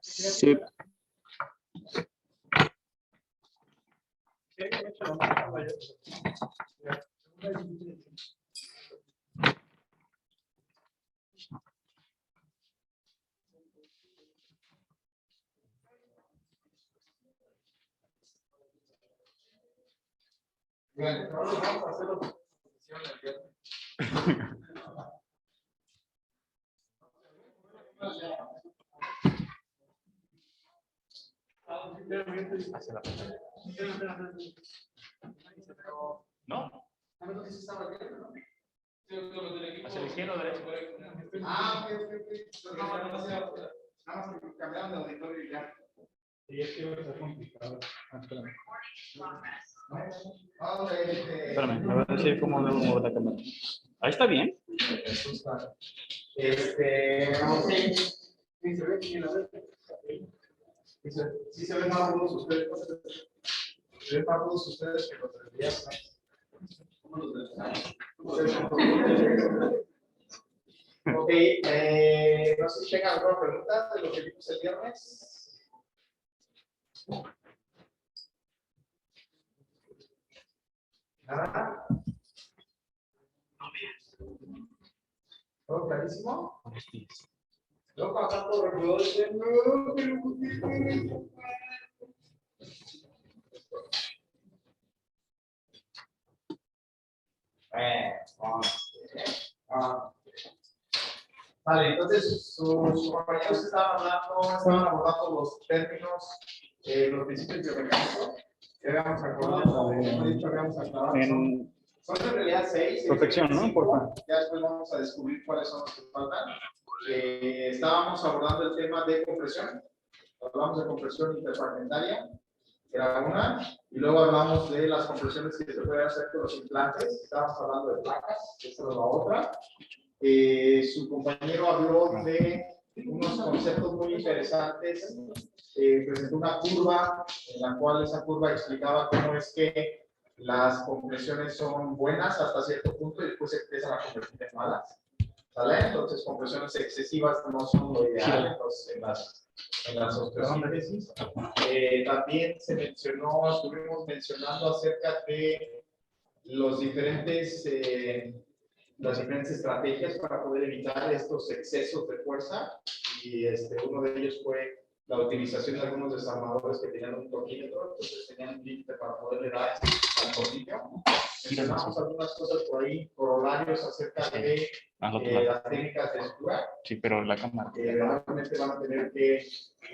Sí. Bien, ahora vamos a hacer la presentación del viernes. ¿No? ¿Hacia la izquierda o derecha? Ah, ok. Nada más que cambiaron de auditorio y ya. Sí, es que va a ser complicado. Espérame. Espérame, me voy a decir cómo debo mover la cámara. Ahí está bien. No sé. Sí se ve, sí se ven más rudos ustedes. Se ven más rudos ustedes que los del viernes. Ok, no sé si tengan alguna pregunta de lo que vimos el viernes. Nada. ¿Todo clarísimo? No pasa por el Vale, entonces sus compañeros estaban abordando los términos, los principios biomecánicos que habíamos acordado, habíamos aclarado. Son en realidad 6. Protección, ¿no? Por favor. Ya después vamos a descubrir cuáles son los que faltan. Estábamos abordando el tema de compresión. Hablamos de compresión interfragmentaria, que era una, y luego hablamos de las compresiones que se pueden hacer con los implantes. Estábamos hablando de placas, esta es la otra. Su compañero habló de unos conceptos muy interesantes. Presentó una curva en la cual esa curva explicaba cómo es que las compresiones son buenas hasta cierto punto y después se empiezan a convertir en malas. ¿Sale? Entonces, compresiones excesivas no son lo ideal en las osteosíntesis. También estuvimos mencionando acerca de las diferentes estrategias para poder evitar estos excesos de fuerza, y uno de ellos fue la utilización de algunos desarmadores que tenían un tornillo, entonces tenían un límite para poderle dar al tornillo. Mencionamos algunas cosas por ahí, corolarios acerca de las técnicas de sutura. Sí, pero la cámara. Realmente van a tener que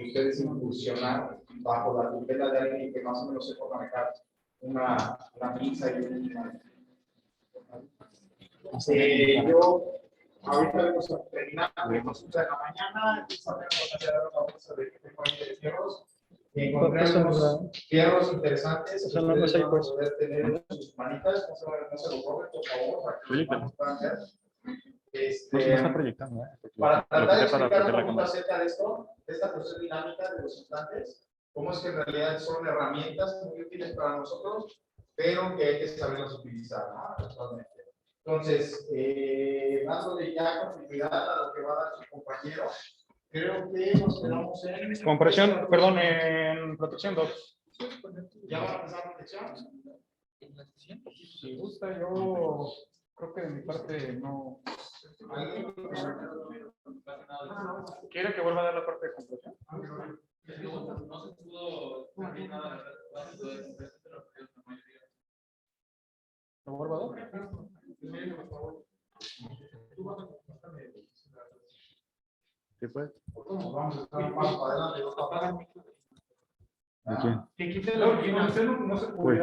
ustedes incursionar bajo la tutela de alguien que más o menos sepa manejar una pinza y una. Yo ahorita vamos a terminar de consulta de la mañana y sabemos hacer una bolsa de que tengo ahí de fierros. Encontré unos fierros interesantes que ustedes van a poder tener en sus manitas. No se lo borren, por favor, para que lo puedan ver. No está proyectando, Para tratar de explicar un la poco cámara. acerca de esto, de esta cuestión dinámica de los implantes, cómo es que en realidad son herramientas muy útiles para nosotros, pero que hay que saberlas utilizar, ¿no? Actualmente. Entonces, dándole ya continuidad a lo que va a dar su compañero, creo que nos quedamos en... Compresión, perdón, en protección 2. ¿Ya va a empezar la protección? Si gusta, yo creo que de mi parte no. ¿Quiere que vuelva a dar la parte de compresión? No se pudo cambiar nada. ¿Lo vuelvo a dar? ¿Sí puede? Vamos a estar un paso adelante. Que quite la original. No se Voy.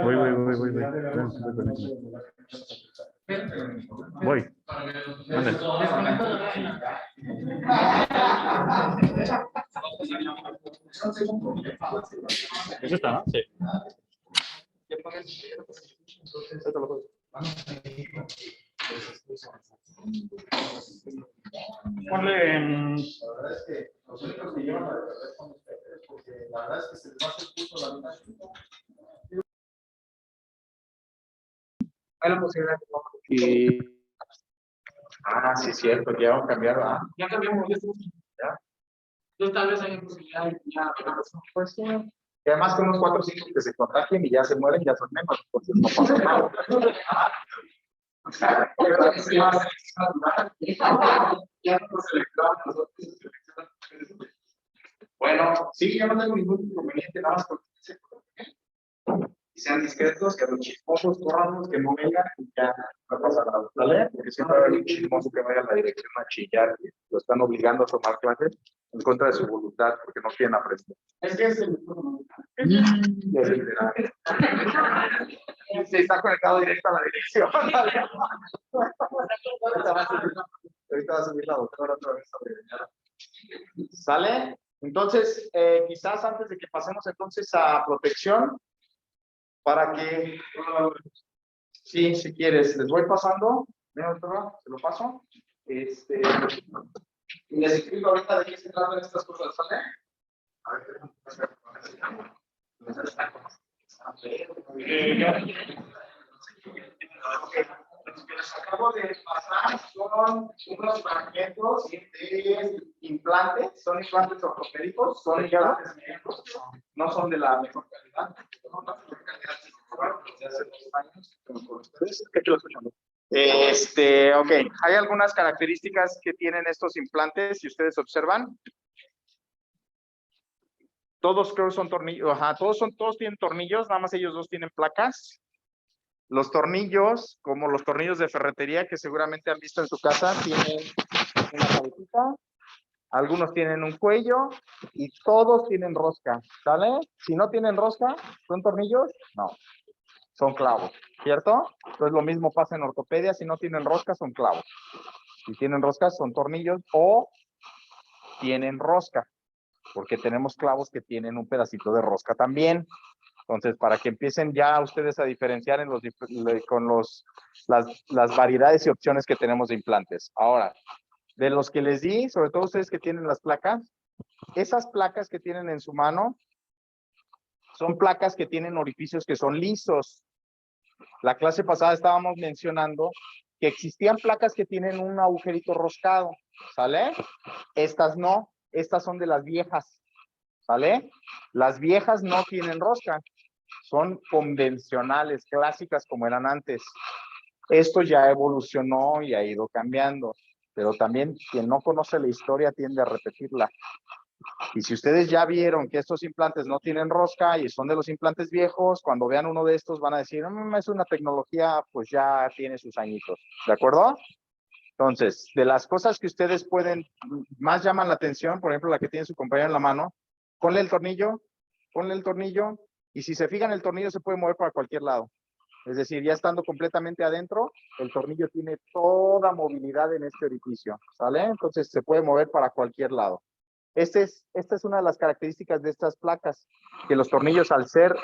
Mande. ¿Eso está, no? Sí. Ponle en... La verdad es que los únicos que llevan la verdad son ustedes, porque la verdad es que se les va a hacer justo la mitad. Hay la posibilidad que sí, es cierto, que ya vamos a cambiar. Ya cambiamos. ¿Ya? Entonces, tal vez hay posibilidad de que ya, Pues sí. Y además con unos 4 o 5 que se contagien y ya se mueren, ya son menos. Entonces no pasa nada. Bueno, sí, yo no tengo ningún inconveniente, nada más con que y sean discretos, que los chismosos corran, que no vengan y ya no pasa nada, ¿vale? Porque siempre va a haber un chismoso que vaya a la dirección a chillar, que lo están obligando a tomar clases en contra de su voluntad, porque no quieren aprender. Es que es el. Y es el de la- Sí, está conectado directo a la dirección. Ahorita va a subir la doctora otra vez a regañar. ¿Sale? Entonces, quizás antes de que pasemos entonces a protección, para que, sí, si quieres, les voy pasando. Mira, doctora, se lo paso. Y les explico ahorita de qué se tratan estas cosas, ¿sale? A ver, los que les acabo de pasar son unos fragmentos de implantes, son implantes ortopédicos, son implantes médicos, no son de la mejor calidad, son de la mejor calidad desde hace 2 años, con ustedes, que aquí lo escuchando. Ok, hay algunas características que tienen estos implantes, si ustedes observan. Todos creo que son tornillos, ajá, todos tienen tornillos, nada más ellos dos tienen placas. Los tornillos, como los tornillos de ferretería que seguramente han visto en su casa, tienen una cabecita, algunos tienen un cuello y todos tienen rosca, ¿sale? Si no tienen rosca, ¿son tornillos? No, son clavos, ¿cierto? Entonces lo mismo pasa en ortopedia, si no tienen rosca, son clavos. Si tienen roscas, son tornillos o tienen rosca, porque tenemos clavos que tienen un pedacito de rosca también. Entonces, para que empiecen ya ustedes a diferenciar en las variedades y opciones que tenemos de implantes. Ahora, de los que les di, sobre todo ustedes que tienen las placas, esas placas que tienen en su mano son placas que tienen orificios que son lisos. La clase pasada estábamos mencionando que existían placas que tienen un agujerito roscado, ¿sale? Estas no, estas son de las viejas, ¿sale? Las viejas no tienen rosca. Son convencionales, clásicas como eran antes. Esto ya evolucionó y ha ido cambiando, pero también quien no conoce la historia tiende a repetirla. Y si ustedes ya vieron que estos implantes no tienen rosca y son de los implantes viejos, cuando vean uno de estos van a decir, es una tecnología, pues ya tiene sus añitos, ¿de acuerdo? Entonces, de las cosas que ustedes más llaman la atención, por ejemplo, la que tiene su compañero en la mano, ponle el tornillo, y si se fijan, el tornillo se puede mover para cualquier lado. Es decir, ya estando completamente adentro, el tornillo tiene toda movilidad en este orificio, ¿sale? Entonces se puede mover para cualquier lado. Esta es una de las características de estas placas, que los tornillos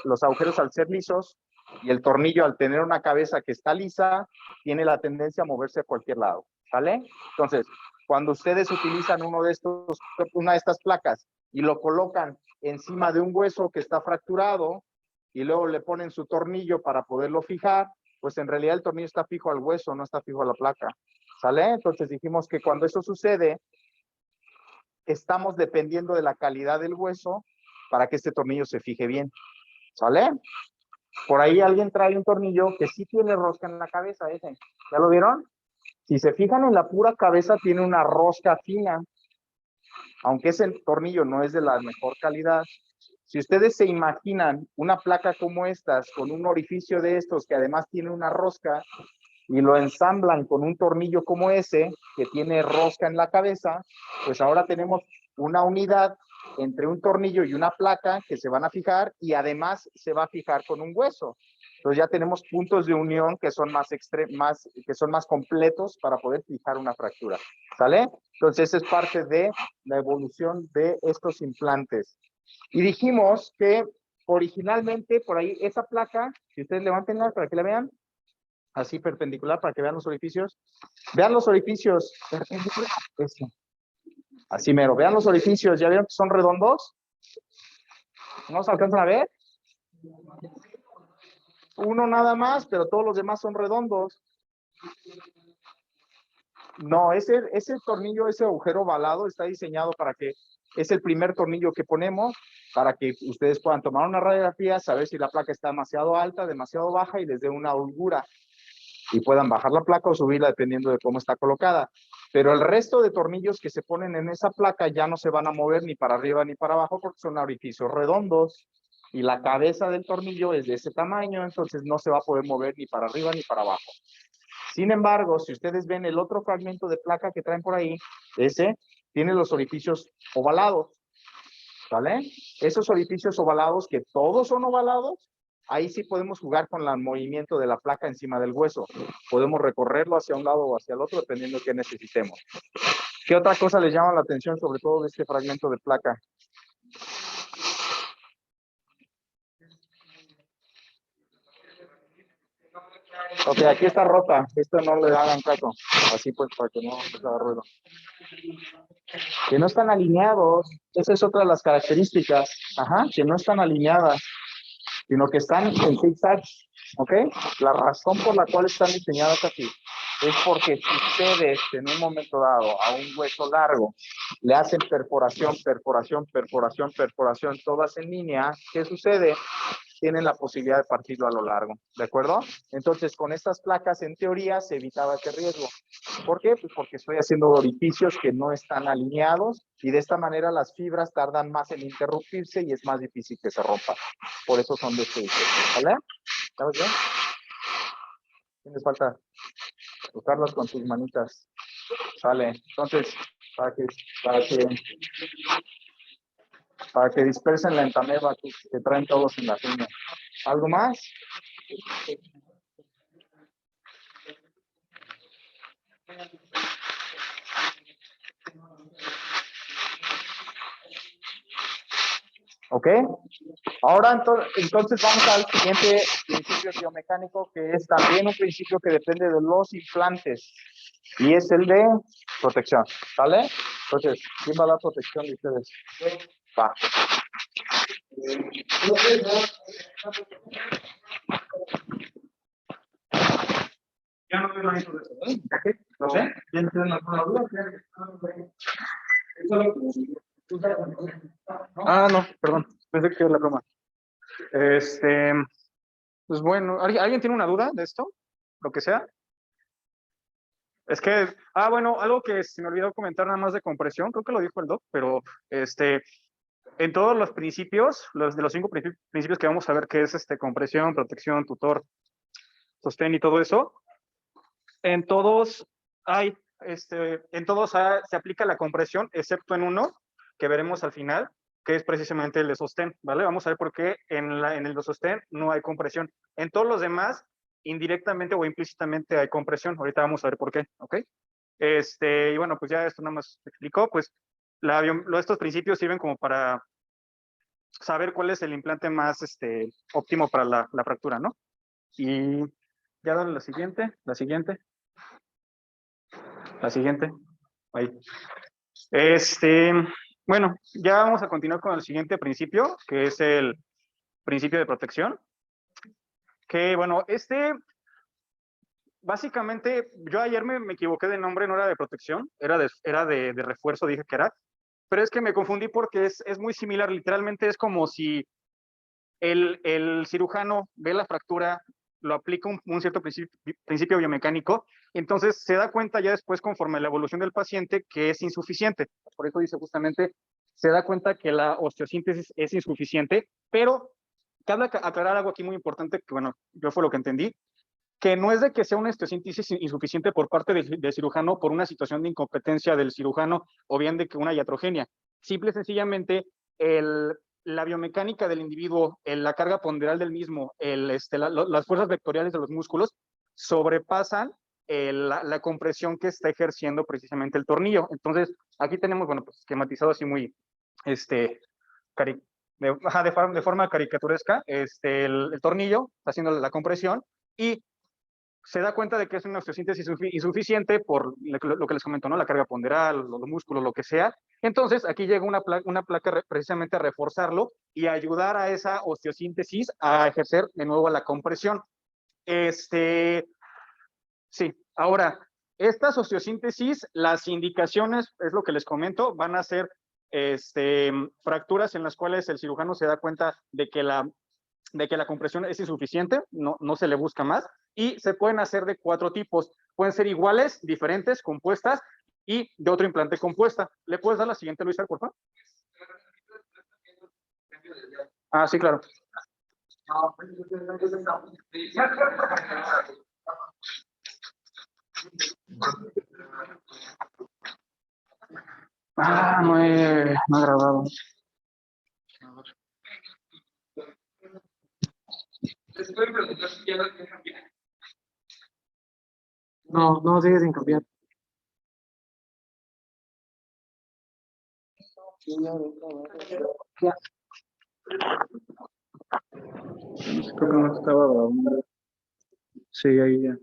los agujeros al ser lisos, y el tornillo al tener una cabeza que está lisa, tiene la tendencia a moverse a cualquier lado, ¿sale? Entonces, cuando ustedes utilizan una de estas placas y lo colocan encima de un hueso que está fracturado, y luego le ponen su tornillo para poderlo fijar, pues en realidad el tornillo está fijo al hueso, no está fijo a la placa, ¿sale? Entonces dijimos que cuando eso sucede, estamos dependiendo de la calidad del hueso para que este tornillo se fije bien, ¿sale? Por ahí alguien trae un tornillo que sí tiene rosca en la cabeza, ese. ¿Ya lo vieron? Si se fijan en la pura cabeza tiene una rosca fina, aunque ese tornillo no es de la mejor calidad. Si ustedes se imaginan una placa como estas, con un orificio de estos que además tiene una rosca, y lo ensamblan con un tornillo como ese, que tiene rosca en la cabeza, pues ahora tenemos una unidad entre un tornillo y una placa que se van a fijar, y además se va a fijar con un hueso. Entonces ya tenemos puntos de unión que son más completos para poder fijar una fractura, ¿sale? Entonces esa es parte de la evolución de estos implantes. Y dijimos que originalmente por ahí esa placa, si ustedes levantenla para que la vean, así perpendicular para que vean los orificios. Vean los orificios. Así mero. Vean los orificios. ¿Ya vieron que son redondos? ¿No se alcanzan a ver? Uno nada más, pero todos los demás son redondos. No, ese tornillo, ese agujero ovalado está diseñado para que, es el primer tornillo que ponemos para que ustedes puedan tomar una radiografía, saber si la placa está demasiado alta, demasiado baja y les dé una holgura y puedan bajar la placa o subirla dependiendo de cómo está colocada. Pero el resto de tornillos que se ponen en esa placa ya no se van a mover ni para arriba ni para abajo porque son orificios redondos y la cabeza del tornillo es de ese tamaño, entonces no se va a poder mover ni para arriba ni para abajo. Sin embargo, si ustedes ven el otro fragmento de placa que traen por ahí, ese tiene los orificios ovalados, ¿vale? Esos orificios ovalados, que todos son ovalados, ahí sí podemos jugar con el movimiento de la placa encima del hueso. Podemos recorrerlo hacia un lado o hacia el otro, dependiendo de qué necesitemos. ¿Qué otra cosa les llama la atención, sobre todo de este fragmento de placa? Ok, aquí está rota. Esto no le hagan caso. Así pues, para que no les haga ruido. Que no están alineados. Esa es otra de las características. Ajá, que no están alineadas, sino que están en zigzag. ¿Ok? La razón por la cual están diseñadas así es porque si ustedes en un momento dado a un hueso largo le hacen perforación, perforación, perforación, perforación, todas en línea, ¿qué sucede? Tienen la posibilidad de partirlo a lo largo, ¿de acuerdo? Entonces, con estas placas, en teoría, se evitaba ese riesgo. ¿Por qué? Pues porque estoy haciendo orificios que no están alineados y de esta manera las fibras tardan más en interrumpirse y es más difícil que se rompan. Por eso son de este diseño, ¿vale? ¿Sabes bien? Tienes falta tocarlos con tus manitas. Sale. Entonces, para que dispersen la entameba que traen todos en la uñas. ¿Algo más? ¿Ok? Ahora entonces vamos al siguiente principio biomecánico, que es también un principio que depende de los implantes, y es el de protección, ¿vale? Entonces, ¿quién va a dar protección de ustedes? Va. Ya no tengo eso de eso, ¿eh? ¿Lo sé? ¿Tienen alguna duda? Ah, no, perdón, pensé que era la broma. Pues bueno, ¿alguien tiene una duda de esto? Lo que sea. Es que, bueno, algo que se me olvidó comentar nada más de compresión, creo que lo dijo el doc, pero en todos los principios, de los 5 principios que vamos a ver, que es compresión, protección, tutor, sostén y todo eso, en todos se aplica la compresión, excepto en uno, que veremos al final, que es precisamente el de sostén, ¿vale? Vamos a ver por qué en el de sostén no hay compresión. En todos los demás, indirectamente o implícitamente hay compresión. Ahorita vamos a ver por qué, ¿ok? Y bueno, pues ya esto nada más explicó, pues estos principios sirven como para saber cuál es el implante más óptimo para la fractura, ¿no? Y ya dale la siguiente. Ahí. Bueno, ya vamos a continuar con el siguiente principio, que es el principio de protección. Que bueno, básicamente, yo ayer me equivoqué de nombre, no era de protección, era de refuerzo, dije que era, pero es que me confundí porque es muy similar, literalmente es como si el cirujano ve la fractura, lo aplica un cierto principio biomecánico, entonces se da cuenta ya después, conforme a la evolución del paciente, que es insuficiente. Por eso dice justamente, se da cuenta que la osteosíntesis es insuficiente, pero cabe aclarar algo aquí muy importante, que bueno, yo fue lo que entendí, que no es de que sea una osteosíntesis insuficiente por parte del cirujano por una situación de incompetencia del cirujano o bien de que una iatrogenia. Simple y sencillamente, la biomecánica del individuo, la carga ponderal del mismo, las fuerzas vectoriales de los músculos sobrepasan la compresión que está ejerciendo precisamente el tornillo. Entonces, aquí tenemos, bueno, pues esquematizado así muy, de forma caricaturesca, el tornillo está haciendo la compresión y se da cuenta de que es una osteosíntesis insuficiente por lo que les comento, ¿no? La carga ponderal, los músculos, lo que sea. Entonces, aquí llega una placa precisamente a reforzarlo y a ayudar a esa osteosíntesis a ejercer de nuevo la compresión. Sí, ahora, Esta sociosíntesis, las indicaciones, es lo que les comento, van a ser fracturas en las cuales el cirujano se da cuenta de que la compresión es insuficiente, no se le busca más, y se pueden hacer de 4 tipos. Pueden ser iguales, diferentes, compuestas, y de otro implante compuesta. ¿Le puedes dar la siguiente, Luisa, por favor? Ah, sí, claro. Ah, no he grabado. ¿Les pueden preguntar si ya lo quieren cambiar? No, sigue sin cambiar. Ya. Creo que no estaba grabando. Sí, ahí ya.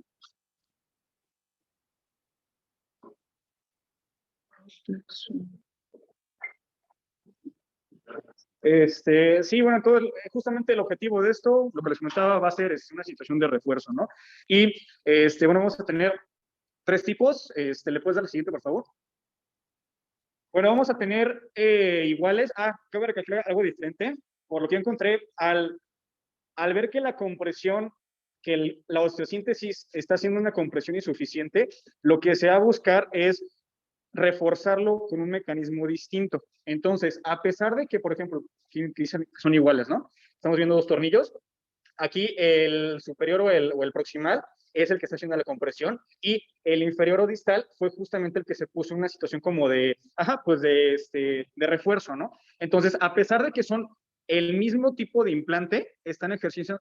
Sí, bueno, justamente el objetivo de esto, lo que les comentaba, va a ser una situación de refuerzo, ¿no? Y, bueno, vamos a tener 3 tipos. ¿Le puedes dar la siguiente, por favor? Bueno, vamos a tener iguales. Cabe recalcar algo diferente. Por lo que encontré, al ver que la compresión, la osteosíntesis está haciendo una compresión insuficiente, lo que se va a buscar es reforzarlo con un mecanismo distinto. Entonces, a pesar de que, por ejemplo, que son iguales, ¿no? Estamos viendo 2 tornillos. Aquí el superior o el proximal es el que está haciendo la compresión y el inferior o distal fue justamente el que se puso en una situación como de refuerzo, ¿no? Entonces, a pesar de que son el mismo tipo de implante, están ejerciendo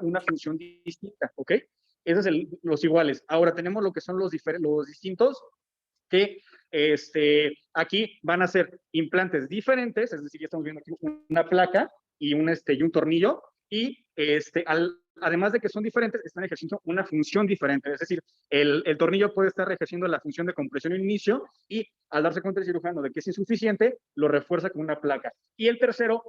una función distinta, ¿ok? Esos son los iguales. Ahora tenemos lo que son los distintos, que aquí van a ser implantes diferentes, es decir, ya estamos viendo aquí una placa y un tornillo, y además de que son diferentes, están ejerciendo una función diferente, es decir, el tornillo puede estar ejerciendo la función de compresión en inicio y al darse cuenta el cirujano de que es insuficiente, lo refuerza con una placa. Y el tercero,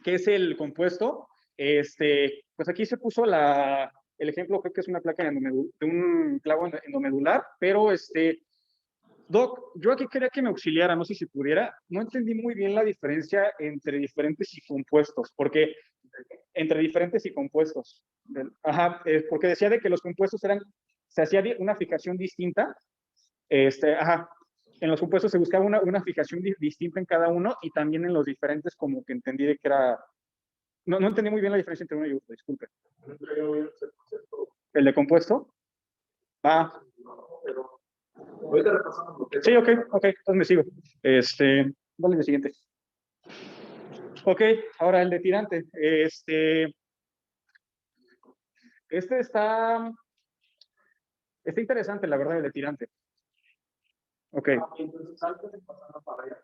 que es el compuesto, pues aquí se puso el ejemplo, creo que es una placa de un clavo endomedular, pero Doc, yo aquí quería que me auxiliara, no sé si pudiera. No entendí muy bien la diferencia entre diferentes y compuestos, porque entre diferentes y compuestos. Porque decía de que los compuestos se hacía una fijación distinta. En los compuestos se buscaba una fijación distinta en cada uno y también en los diferentes como que entendí de que era. No entendí muy bien la diferencia entre uno y otro, disculpe. ¿El de compuesto? Ahorita repasamos. Sí, ok, entonces me sigo. Dale el siguiente. Ok, ahora el de tirante. Está interesante, la verdad, el de tirante. Ok. Entonces, antes de pasar para allá.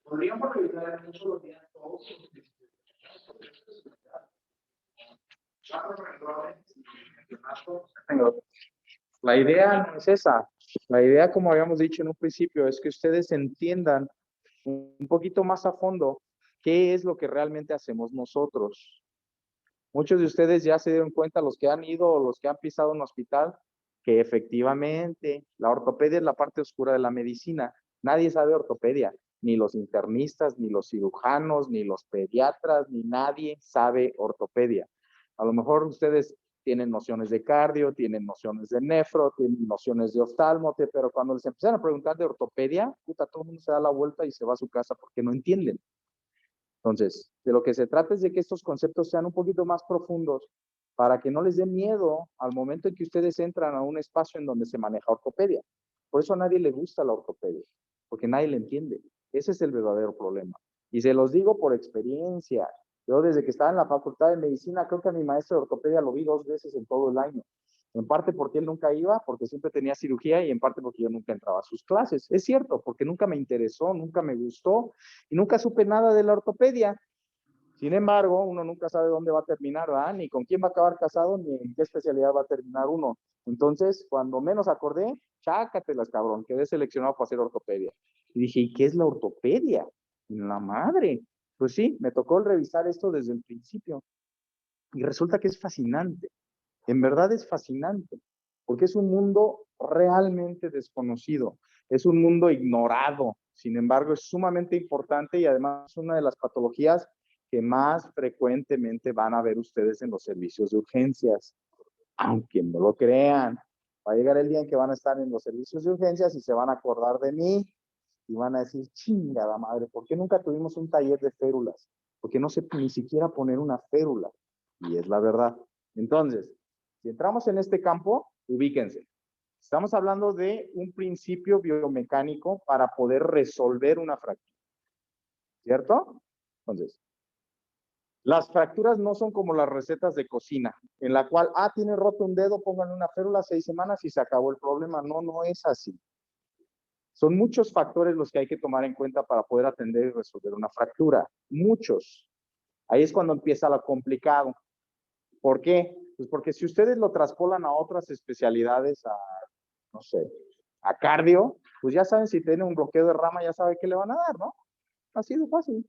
Podríamos revisar mucho los días todos. La idea no es esa. La idea, como habíamos dicho en un principio, es que ustedes entiendan un poquito más a fondo qué es lo que realmente hacemos nosotros. Muchos de ustedes ya se dieron cuenta, los que han ido o los que han pisado un hospital, que efectivamente la ortopedia es la parte oscura de la medicina. Nadie sabe ortopedia, ni los internistas, ni los cirujanos, ni los pediatras, ni nadie sabe ortopedia. A lo mejor ustedes tienen nociones de cardio, tienen nociones de nefro, tienen nociones de oftalmo, pero cuando les empiezan a preguntar de ortopedia, puta, todo el mundo se da la vuelta y se va a su casa porque no entienden. Entonces, de lo que se trata es de que estos conceptos sean un poquito más profundos para que no les dé miedo al momento en que ustedes entran a un espacio en donde se maneja ortopedia. Por eso a nadie le gusta la ortopedia, porque nadie le entiende. Ese es el verdadero problema. Y se los digo por experiencia. Yo desde que estaba en la facultad de medicina, creo que a mi maestro de ortopedia lo vi 2 veces en todo el año. En parte porque él nunca iba, porque siempre tenía cirugía, y en parte porque yo nunca entraba a sus clases. Es cierto, porque nunca me interesó, nunca me gustó y nunca supe nada de la ortopedia. Sin embargo, uno nunca sabe dónde va a terminar, ¿verdad? Ni con quién va a acabar casado, ni en qué especialidad va a terminar uno. Entonces, cuando menos acordé, chácatelas, cabrón, quedé seleccionado para hacer ortopedia. Y dije, ¿y qué es la ortopedia? La madre. Pues sí, me tocó revisar esto desde el principio. Y resulta que es fascinante. En verdad es fascinante. Porque es un mundo realmente desconocido. Es un mundo ignorado. Sin embargo, es sumamente importante y además es una de las patologías que más frecuentemente van a ver ustedes en los servicios de urgencias. Aunque no lo crean, va a llegar el día en que van a estar en los servicios de urgencias y se van a acordar de mí y van a decir, chingada madre, ¿por qué nunca tuvimos un taller de férulas? Porque no sé ni siquiera poner una férula. Y es la verdad. Entonces, si entramos en este campo, ubíquense. Estamos hablando de un principio biomecánico para poder resolver una fractura. ¿Cierto? Entonces, las fracturas no son como las recetas de cocina, en la cual, tiene roto un dedo, pónganle una férula 6 semanas y se acabó el problema. No, no es así. Son muchos factores los que hay que tomar en cuenta para poder atender y resolver una fractura. Muchos. Ahí es cuando empieza lo complicado. ¿Por qué? Pues porque si ustedes lo traspolan a otras especialidades, no sé, a cardio, pues ya saben, si tiene un bloqueo de rama, ya sabe qué le van a dar, ¿no? Así de fácil.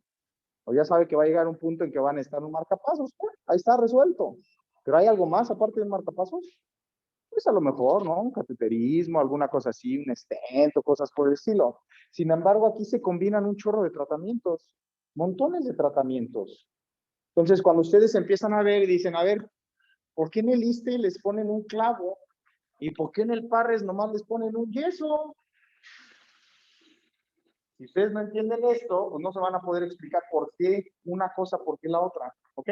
O ya sabe que va a llegar un punto en que van a estar un marcapasos. Ahí está resuelto. Pero ¿hay algo más aparte del marcapasos? Pues a lo mejor, ¿no? Un cateterismo, alguna cosa así, un stent o cosas por el estilo. Sin embargo, aquí se combinan un chorro de tratamientos, montones de tratamientos. Entonces, cuando ustedes empiezan a ver y dicen, a ver, ¿por qué en el ISSSTE les ponen un clavo? ¿Y por qué en el Parres nomás les ponen un yeso? Si ustedes no entienden esto, pues no se van a poder explicar por qué una cosa, por qué la otra. ¿Ok?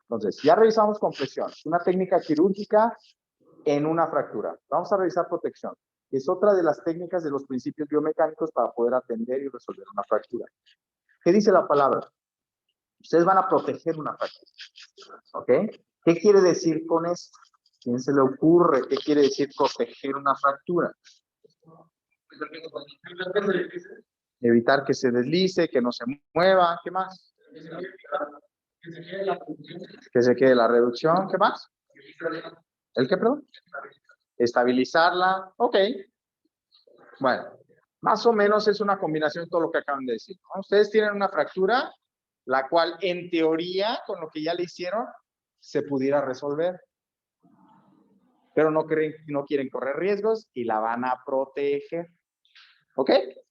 Entonces, ya revisamos compresión. Una técnica quirúrgica en una fractura. Vamos a revisar protección. Es otra de las técnicas de los principios biomecánicos para poder atender y resolver una fractura. ¿Qué dice la palabra? Ustedes van a proteger una fractura. ¿Ok? ¿Qué quiere decir con esto? ¿Quién se le ocurre? ¿Qué quiere decir proteger una fractura? Evitar que se deslice, que no se mueva. ¿Qué más? Que se quede la reducción. ¿Qué más? ¿El qué, perdón? Estabilizarla. Ok. Bueno, más o menos es una combinación de todo lo que acaban de decir, ¿no? Ustedes tienen una fractura, la cual en teoría, con lo que ya le hicieron, se pudiera resolver. Pero no quieren correr riesgos y la van a proteger. ¿Ok?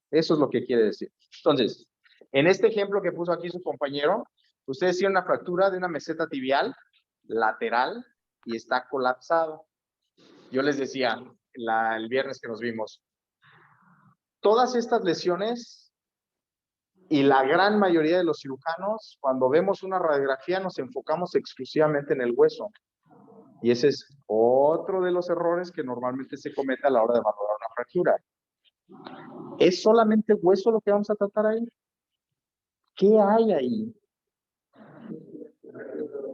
Eso es lo que quiere decir. Entonces, en este ejemplo que puso aquí su compañero, ustedes tienen una fractura de una meseta tibial lateral y está colapsado. Yo les decía el viernes que nos vimos, todas estas lesiones y la gran mayoría de los cirujanos, cuando vemos una radiografía, nos enfocamos exclusivamente en el hueso. Y ese es otro de los errores que normalmente se comete a la hora de valorar una fractura. ¿Es solamente hueso lo que vamos a tratar ahí? ¿Qué hay ahí?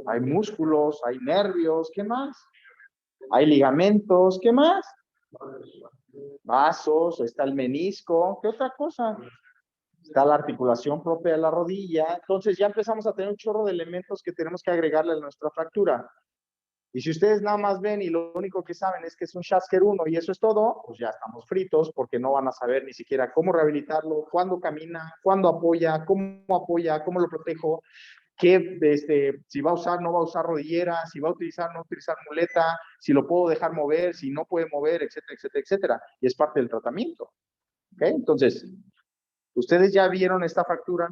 Hay músculos, hay nervios, ¿qué más? Hay ligamentos, ¿qué más? Vasos, está el menisco, ¿qué otra cosa? Está la articulación propia de la rodilla. Entonces ya empezamos a tener un chorro de elementos que tenemos que agregarle a nuestra fractura. Y si ustedes nada más ven y lo único que saben es que es un Schasker 1 y eso es todo, pues ya estamos fritos porque no van a saber ni siquiera cómo rehabilitarlo, cuándo camina, cuándo apoya, cómo lo protejo, si va a usar, no va a usar rodillera, si va a utilizar, no utilizar muleta, si lo puedo dejar mover, si no puede mover, etcétera, etcétera, etcétera. Y es parte del tratamiento. ¿Ok? Entonces, ustedes ya vieron esta fractura,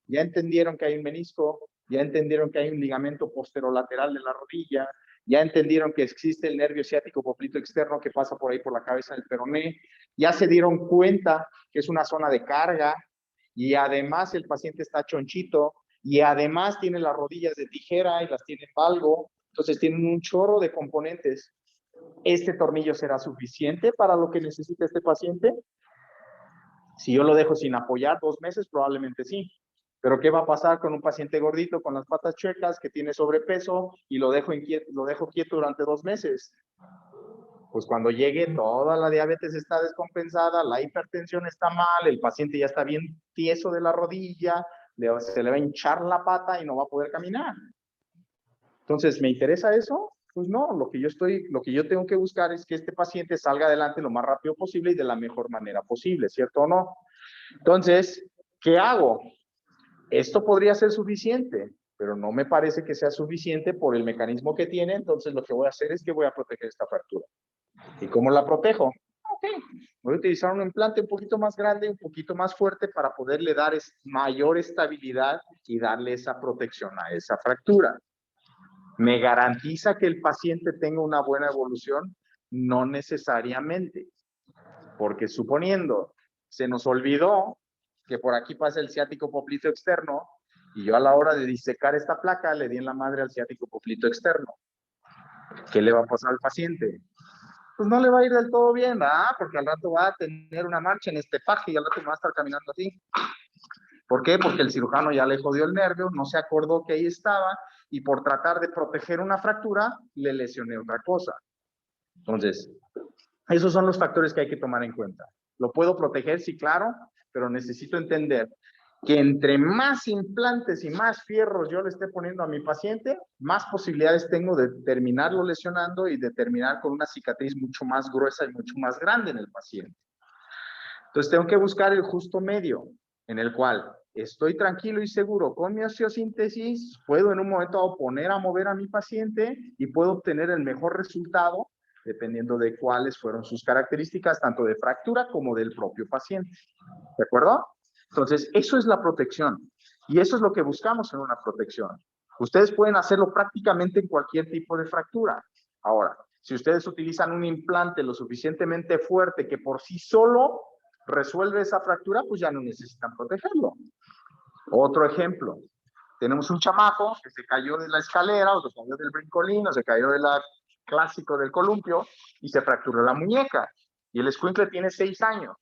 ya entendieron que hay un menisco, ya entendieron que hay un ligamento posterolateral de la rodilla, ya entendieron que existe el nervio ciático poplito externo que pasa por ahí por la cabeza del peroné, ya se dieron cuenta que es una zona de carga y además el paciente está chonchito y además tiene las rodillas de tijera y las tiene en valgo, entonces tienen un chorro de componentes. ¿Este tornillo será suficiente para lo que necesita este paciente? Si yo lo dejo sin apoyar 2 meses, probablemente sí. Pero ¿qué va a pasar con un paciente gordito con las patas chuecas que tiene sobrepeso y lo dejo quieto durante 2 meses? Pues cuando llegue toda la diabetes está descompensada, la hipertensión está mal, el paciente ya está bien tieso de la rodilla, se le va a hinchar la pata y no va a poder caminar. Entonces, ¿me interesa eso? Pues no, lo que yo tengo que buscar es que este paciente salga adelante lo más rápido posible y de la mejor manera posible, ¿cierto o no? Entonces, ¿qué hago? Esto podría ser suficiente, pero no me parece que sea suficiente por el mecanismo que tiene, entonces lo que voy a hacer es que voy a proteger esta fractura. ¿Y cómo la protejo? Ok, voy a utilizar un implante un poquito más grande, un poquito más fuerte para poderle dar mayor estabilidad y darle esa protección a esa fractura. ¿Me garantiza que el paciente tenga una buena evolución? No necesariamente, porque suponiendo se nos olvidó que por aquí pasa el ciático poplito externo y yo a la hora de disecar esta placa le di en la madre al ciático poplito externo. ¿Qué le va a pasar al paciente? Pues no le va a ir del todo bien, ¿verdad? Porque al rato va a tener una marcha en este paje y al rato va a estar caminando así. ¿Por qué? Porque el cirujano ya le jodió el nervio, no se acordó que ahí estaba y por tratar de proteger una fractura le lesioné otra cosa. Entonces, esos son los factores que hay que tomar en cuenta. ¿Lo puedo proteger? Sí, claro, pero necesito entender que entre más implantes y más fierros yo le esté poniendo a mi paciente, más posibilidades tengo de terminarlo lesionando y de terminar con una cicatriz mucho más gruesa y mucho más grande en el paciente. Entonces tengo que buscar el justo medio en el cual estoy tranquilo y seguro con mi osteosíntesis, puedo en un momento dado poner a mover a mi paciente y puedo obtener el mejor resultado dependiendo de cuáles fueron sus características, tanto de fractura como del propio paciente. ¿De acuerdo? Entonces, eso es la protección. Y eso es lo que buscamos en una protección. Ustedes pueden hacerlo prácticamente en cualquier tipo de fractura. Ahora, si ustedes utilizan un implante lo suficientemente fuerte que por sí solo resuelve esa fractura, pues ya no necesitan protegerlo. Otro ejemplo. Tenemos un chamaco que se cayó de la escalera, o se cayó del brincolín, o se cayó del clásico del columpio, y se fracturó la muñeca. Y el escuincle tiene 6 años.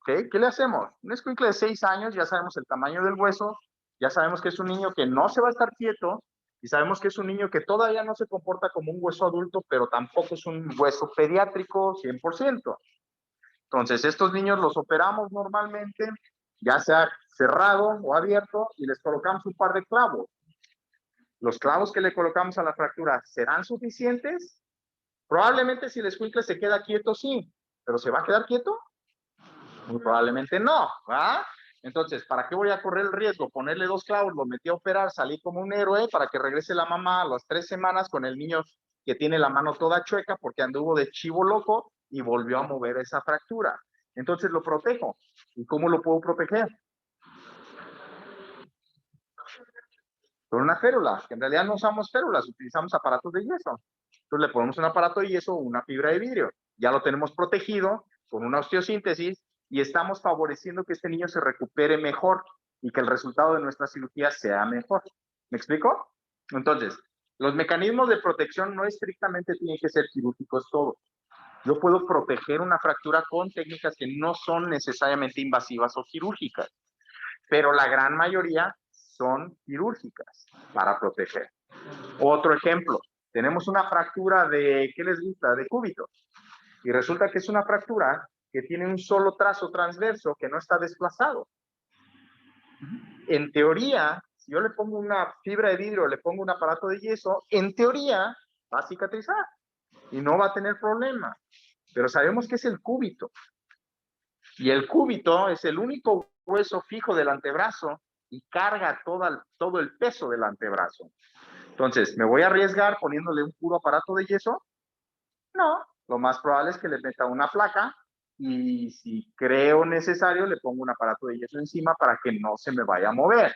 ¿Okay? ¿Qué le hacemos? Un escuincle de 6 años, ya sabemos el tamaño del hueso, ya sabemos que es un niño que no se va a estar quieto, y sabemos que es un niño que todavía no se comporta como un hueso adulto, pero tampoco es un hueso pediátrico 100%. Entonces, estos niños los operamos normalmente, ya sea cerrado o abierto, y les colocamos un par de clavos. Los clavos que le colocamos a la fractura, ¿serán suficientes? Probablemente si el escuincle se queda quieto, sí, pero ¿se va a quedar quieto? Muy probablemente no, ¿va? Entonces, ¿para qué voy a correr el riesgo? Ponerle 2 clavos, lo metí a operar, salí como un héroe para que regrese la mamá a las 3 semanas con el niño que tiene la mano toda chueca porque anduvo de chivo loco y volvió a mover esa fractura. Entonces lo protejo. ¿Y cómo lo puedo proteger? Con una férula, que en realidad no usamos férulas, utilizamos aparatos de yeso. Entonces le ponemos un aparato de yeso o una fibra de vidrio. Ya lo tenemos protegido con una osteosíntesis y estamos favoreciendo que este niño se recupere mejor y que el resultado de nuestra cirugía sea mejor. ¿Me explico? Entonces, los mecanismos de protección no estrictamente tienen que ser quirúrgicos todos. Yo puedo proteger una fractura con técnicas que no son necesariamente invasivas o quirúrgicas, pero la gran mayoría son quirúrgicas para proteger. Otro ejemplo, tenemos una fractura de, ¿qué les gusta? De cúbito. Y resulta que es una fractura que tiene un solo trazo transverso que no está desplazado. En teoría, si yo le pongo una fibra de vidrio, le pongo un aparato de yeso, en teoría va a cicatrizar y no va a tener problema. Pero sabemos que es el cúbito. Y el cúbito es el único hueso fijo del antebrazo y carga todo el peso del antebrazo. Entonces, ¿me voy a arriesgar poniéndole un puro aparato de yeso? No, lo más probable es que le meta una placa y si creo necesario le pongo un aparato de yeso encima para que no se me vaya a mover.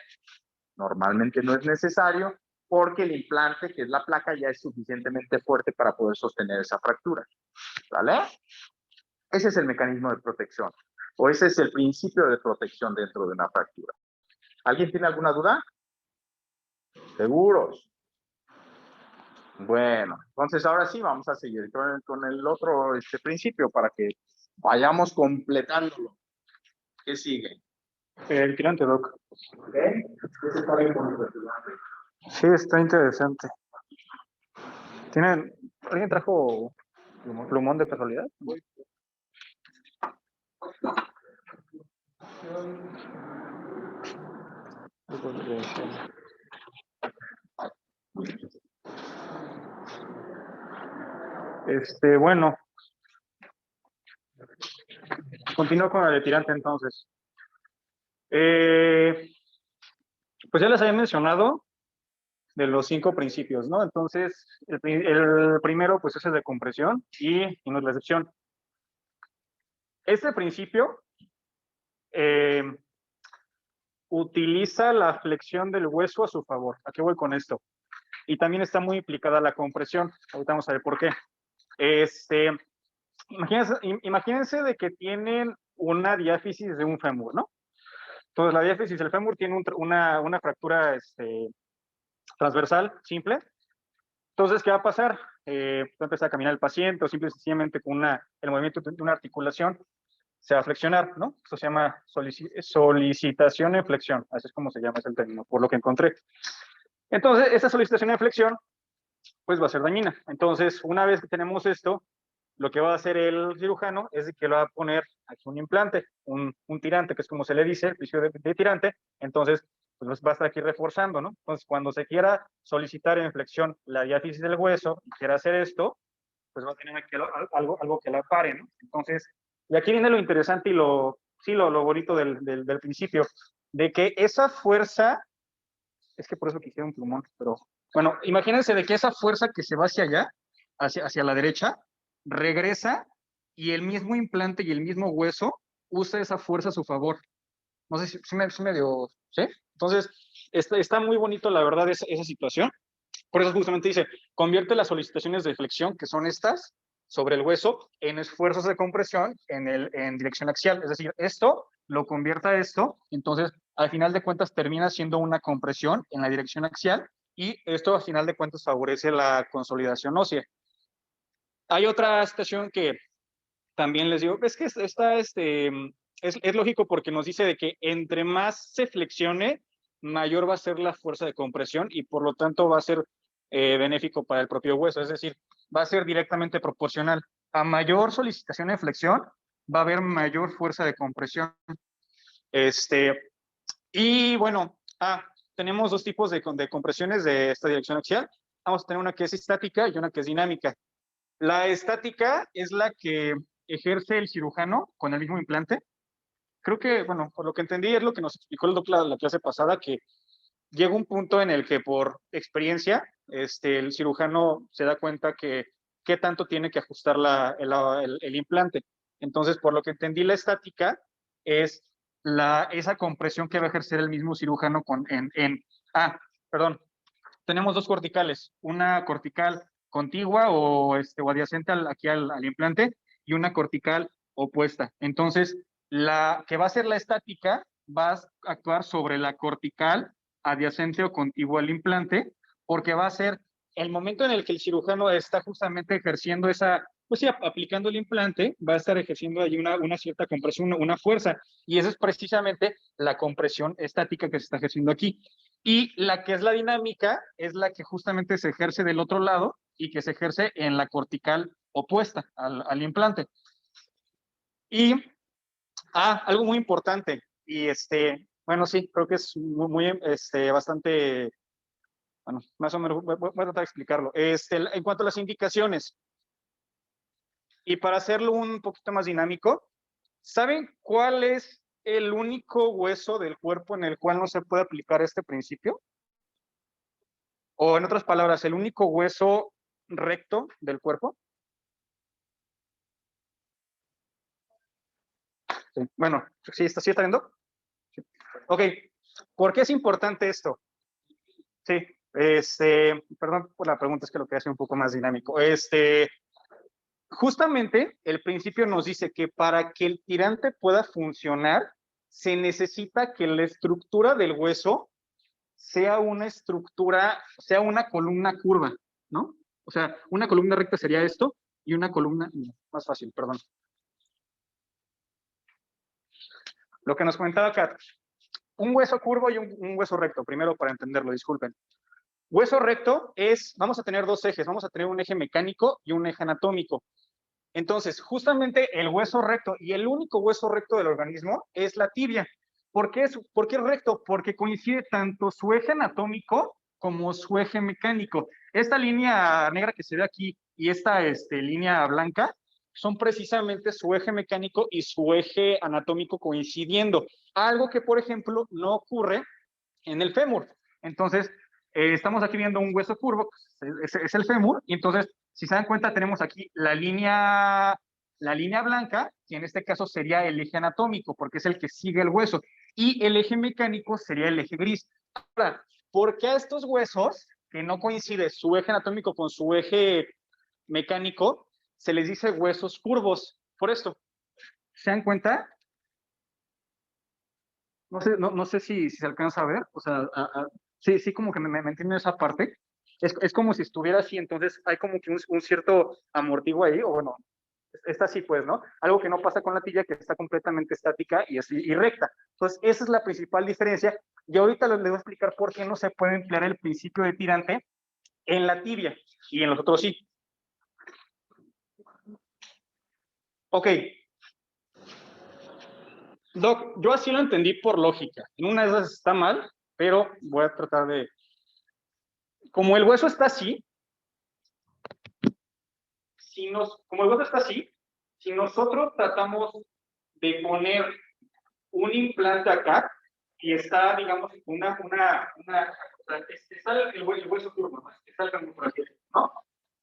Normalmente no es necesario porque el implante, que es la placa, ya es suficientemente fuerte para poder sostener esa fractura. ¿Vale? Ese es el mecanismo de protección o ese es el principio de protección dentro de una fractura. ¿Alguien tiene alguna duda? ¿Seguros? Bueno, entonces ahora sí vamos a seguir con el otro principio para que vayamos completándolo. ¿Qué sigue? El tirante, Doc. ¿Ok? Ese está bien bonito el tirante. Sí, está interesante. ¿Alguien trajo plumón de casualidad? Bueno. Continúo con el tirante entonces. Pues ya les había mencionado de los 5 principios, ¿no? Entonces, el primero, pues es el de compresión y no es la excepción. Este principio utiliza la flexión del hueso a su favor. ¿A qué voy con esto? Y también está muy implicada la compresión. Ahorita vamos a ver por qué. Imagínense de que tienen una diáfisis de un fémur, ¿no? Entonces, la diáfisis del fémur tiene una fractura transversal simple. Entonces, ¿qué va a pasar? Va a empezar a caminar el paciente o simple y sencillamente con el movimiento de una articulación se va a flexionar, ¿no? Esto se llama solicitación en flexión. Así es como se llama ese término, por lo que encontré. Entonces, esta solicitación en flexión, pues va a ser dañina. Entonces, una vez que tenemos esto, lo que va a hacer el cirujano es que le va a poner aquí un implante, un tirante, que es como se le dice, el piso de tirante. Entonces, pues va a estar aquí reforzando, ¿no? Entonces, cuando se quiera solicitar en flexión la diáfisis del hueso y quiera hacer esto, pues va a tener aquí algo que la pare, ¿no? Entonces, y aquí viene lo interesante y lo bonito del principio, de que esa fuerza, es que por eso quisiera un plumón, pero bueno, imagínense de que esa fuerza que se va hacia allá, hacia la derecha, regresa y el mismo implante y el mismo hueso usa esa fuerza a su favor. No sé si me dio, ¿sí? Entonces, está muy bonito, la verdad, esa situación. Por eso justamente dice, convierte las solicitaciones de flexión, que son estas, sobre el hueso, en esfuerzos de compresión en dirección axial. Es decir, esto lo convierte a esto, entonces, al final de cuentas, termina siendo una compresión en la dirección axial, y esto, al final de cuentas, favorece la consolidación ósea. Hay otra situación que también les digo, es que es lógico porque nos dice de que entre más se flexione, mayor va a ser la fuerza de compresión y por lo tanto va a ser benéfico para el propio hueso, es decir, va a ser directamente proporcional. A mayor solicitación de flexión, va a haber mayor fuerza de compresión. Y bueno, tenemos 2 tipos de compresiones de esta dirección axial. Vamos a tener una que es estática y una que es dinámica. La estática es la que ejerce el cirujano con el mismo implante. Creo que, bueno, por lo que entendí es lo que nos explicó el doctor la clase pasada, que llega un punto en el que por experiencia el cirujano se da cuenta que qué tanto tiene que ajustar el implante. Entonces, por lo que entendí, la estática es esa compresión que va a ejercer el mismo cirujano perdón, tenemos 2 corticales, una cortical contigua o adyacente aquí al implante y una cortical opuesta. Entonces, la que va a ser la estática va a actuar sobre la cortical adyacente o contigua al implante, porque va a ser el momento en el que el cirujano está justamente ejerciendo pues sí, aplicando el implante, va a estar ejerciendo allí una cierta compresión, una fuerza, y esa es precisamente la compresión estática que se está ejerciendo aquí. Y la que es la dinámica es la que justamente se ejerce del otro lado y que se ejerce en la cortical opuesta al implante. Y algo muy importante, y bueno, sí, creo que es bastante, bueno, más o menos, voy a tratar de explicarlo. En cuanto a las indicaciones, y para hacerlo un poquito más dinámico, ¿saben cuál es el único hueso del cuerpo en el cual no se puede aplicar este principio? O en otras palabras, el único hueso recto del cuerpo. Sí. Bueno, ¿sí está viendo? Sí. Ok, ¿por qué es importante esto? Sí, perdón por la pregunta, es que lo que hace un poco más dinámico. Justamente el principio nos dice que para que el tirante pueda funcionar, se necesita que la estructura del hueso sea una columna curva, ¿no? O sea, una columna recta sería esto y una columna, más fácil, perdón. Lo que nos comentaba Kat, un hueso curvo y un hueso recto, primero para entenderlo, disculpen. Hueso recto vamos a tener 2 ejes, vamos a tener un eje mecánico y un eje anatómico. Entonces, justamente el hueso recto y el único hueso recto del organismo es la tibia. ¿Por qué es recto? Porque coincide tanto su eje anatómico como su eje mecánico. Esta línea negra que se ve aquí y esta línea blanca son precisamente su eje mecánico y su eje anatómico coincidiendo. Algo que, por ejemplo, no ocurre en el fémur. Entonces, estamos aquí viendo un hueso curvo, es el fémur, y entonces, si se dan cuenta, tenemos aquí la línea blanca, que en este caso sería el eje anatómico, porque es el que sigue el hueso, y el eje mecánico sería el eje gris. Ahora, ¿por qué a estos huesos, que no coincide su eje anatómico con su eje mecánico, se les dice huesos curvos? Por esto, ¿se dan cuenta? No sé si se alcanza a ver, o sea, sí, como que me entiendo esa parte. Es como si estuviera así, entonces hay como que un cierto amortigo ahí, o bueno, está así pues, ¿no? Algo que no pasa con la tibia, que está completamente estática y recta. Entonces, esa es la principal diferencia. Y ahorita les voy a explicar por qué no se puede emplear el principio de tirante en la tibia y en los otros sí. Ok. Doc, yo así lo entendí por lógica. En una de esas está mal, pero voy a tratar de... Como el hueso está así, como el hueso está así, si nosotros tratamos de poner un implante acá y está, digamos, está el hueso curvo, ¿no? Está el fémur por aquí, ¿no?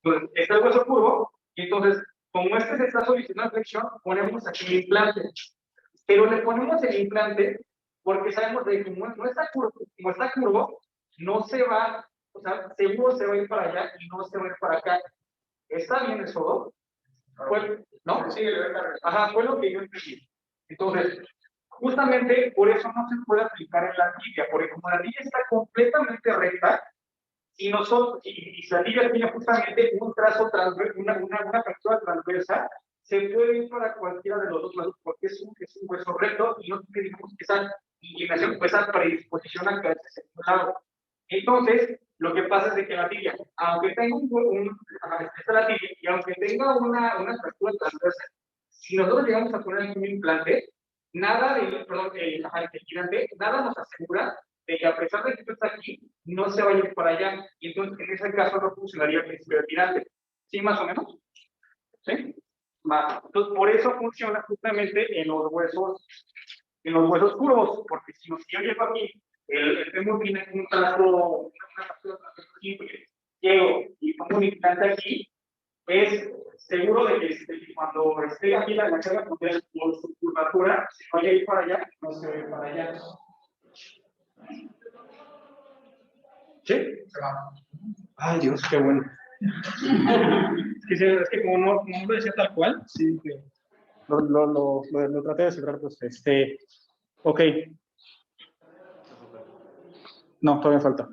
Entonces, está el hueso curvo, y entonces, como este se está solicitando flexión, ponemos aquí el implante. Pero le ponemos el implante porque sabemos de que como está curvo, no se va, o sea, seguro se va a ir para allá y no se va a ir para acá. ¿Está bien eso? ¿No? Sí, ajá, fue lo que yo entendí. Entonces, justamente por eso no se puede aplicar en la tibia, porque como la tibia está completamente recta, y la tibia tiene justamente un trazo transversal, una fractura transversa, se puede ir para cualquiera de los dos lados porque es un hueso recto y no tiene, digamos, esa inclinación, esa predisposición a caerse hacia un lado. Entonces, lo que pasa es de que la tibia, aunque tenga la tibia, y aunque tenga una fractura transversa, si nosotros llegamos a poner un implante, nada el girante, nada nos asegura de que a pesar de que esto está aquí, no se va a ir para allá. Y entonces, en ese caso, no funcionaría el principio de tirante. ¿Sí, más o menos? ¿Sí? Entonces, por eso funciona justamente en los huesos curvos, porque si yo llego aquí, el fémur tiene un trazo, una fractura simple, llego y pongo un implante aquí, es seguro de que cuando esté aquí la carga por su curvatura, si vaya a ir para allá, no se va a ir para allá. ¿Sí? Se va. Ay, Dios, qué bueno. Es que como no lo decía tal cual, sí, lo traté de cerrar, pues, ok. No, todavía falta.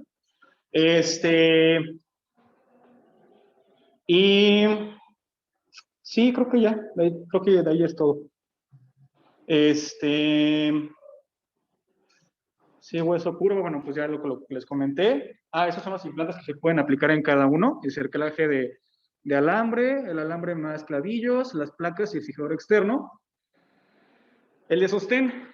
Y sí, creo que ya, creo que de ahí es todo. Sí, hueso curvo, bueno, pues ya lo que les comenté. Esos son los implantes que se pueden aplicar en cada uno. El cerclaje de alambre, el alambre más cladillos, las placas y el fijador externo. El de sostén.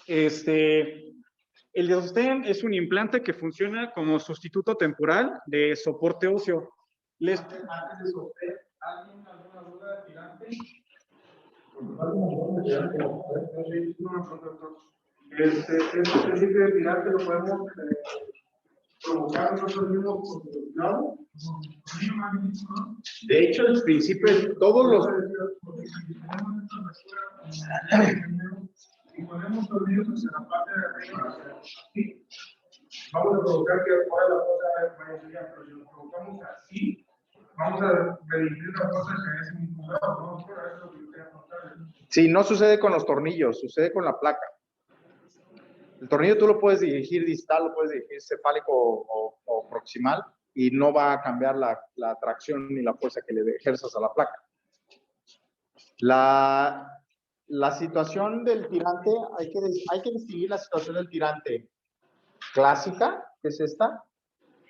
El de sostén es un implante que funciona como sustituto temporal de soporte óseo. Antes de sostén, ¿alguien alguna duda de tirante? Este principio de tirante lo podemos provocar nosotros mismos, ¿no? De hecho, el principio de todos los... Y ponemos los dedos hacia la parte de arriba, así. Vamos a provocar que ahora la cosa vaya a llegar, pero si lo provocamos así, vamos a redirigir la fuerza hacia ese mismo lado, ¿no? Eso es lo que yo quería contar. Sí, no sucede con los tornillos, sucede con la placa. El tornillo tú lo puedes dirigir distal, lo puedes dirigir cefálico o proximal y no va a cambiar la tracción ni la fuerza que le ejerzas a la placa. La situación del tirante, hay que distinguir la situación del tirante clásica, que es esta,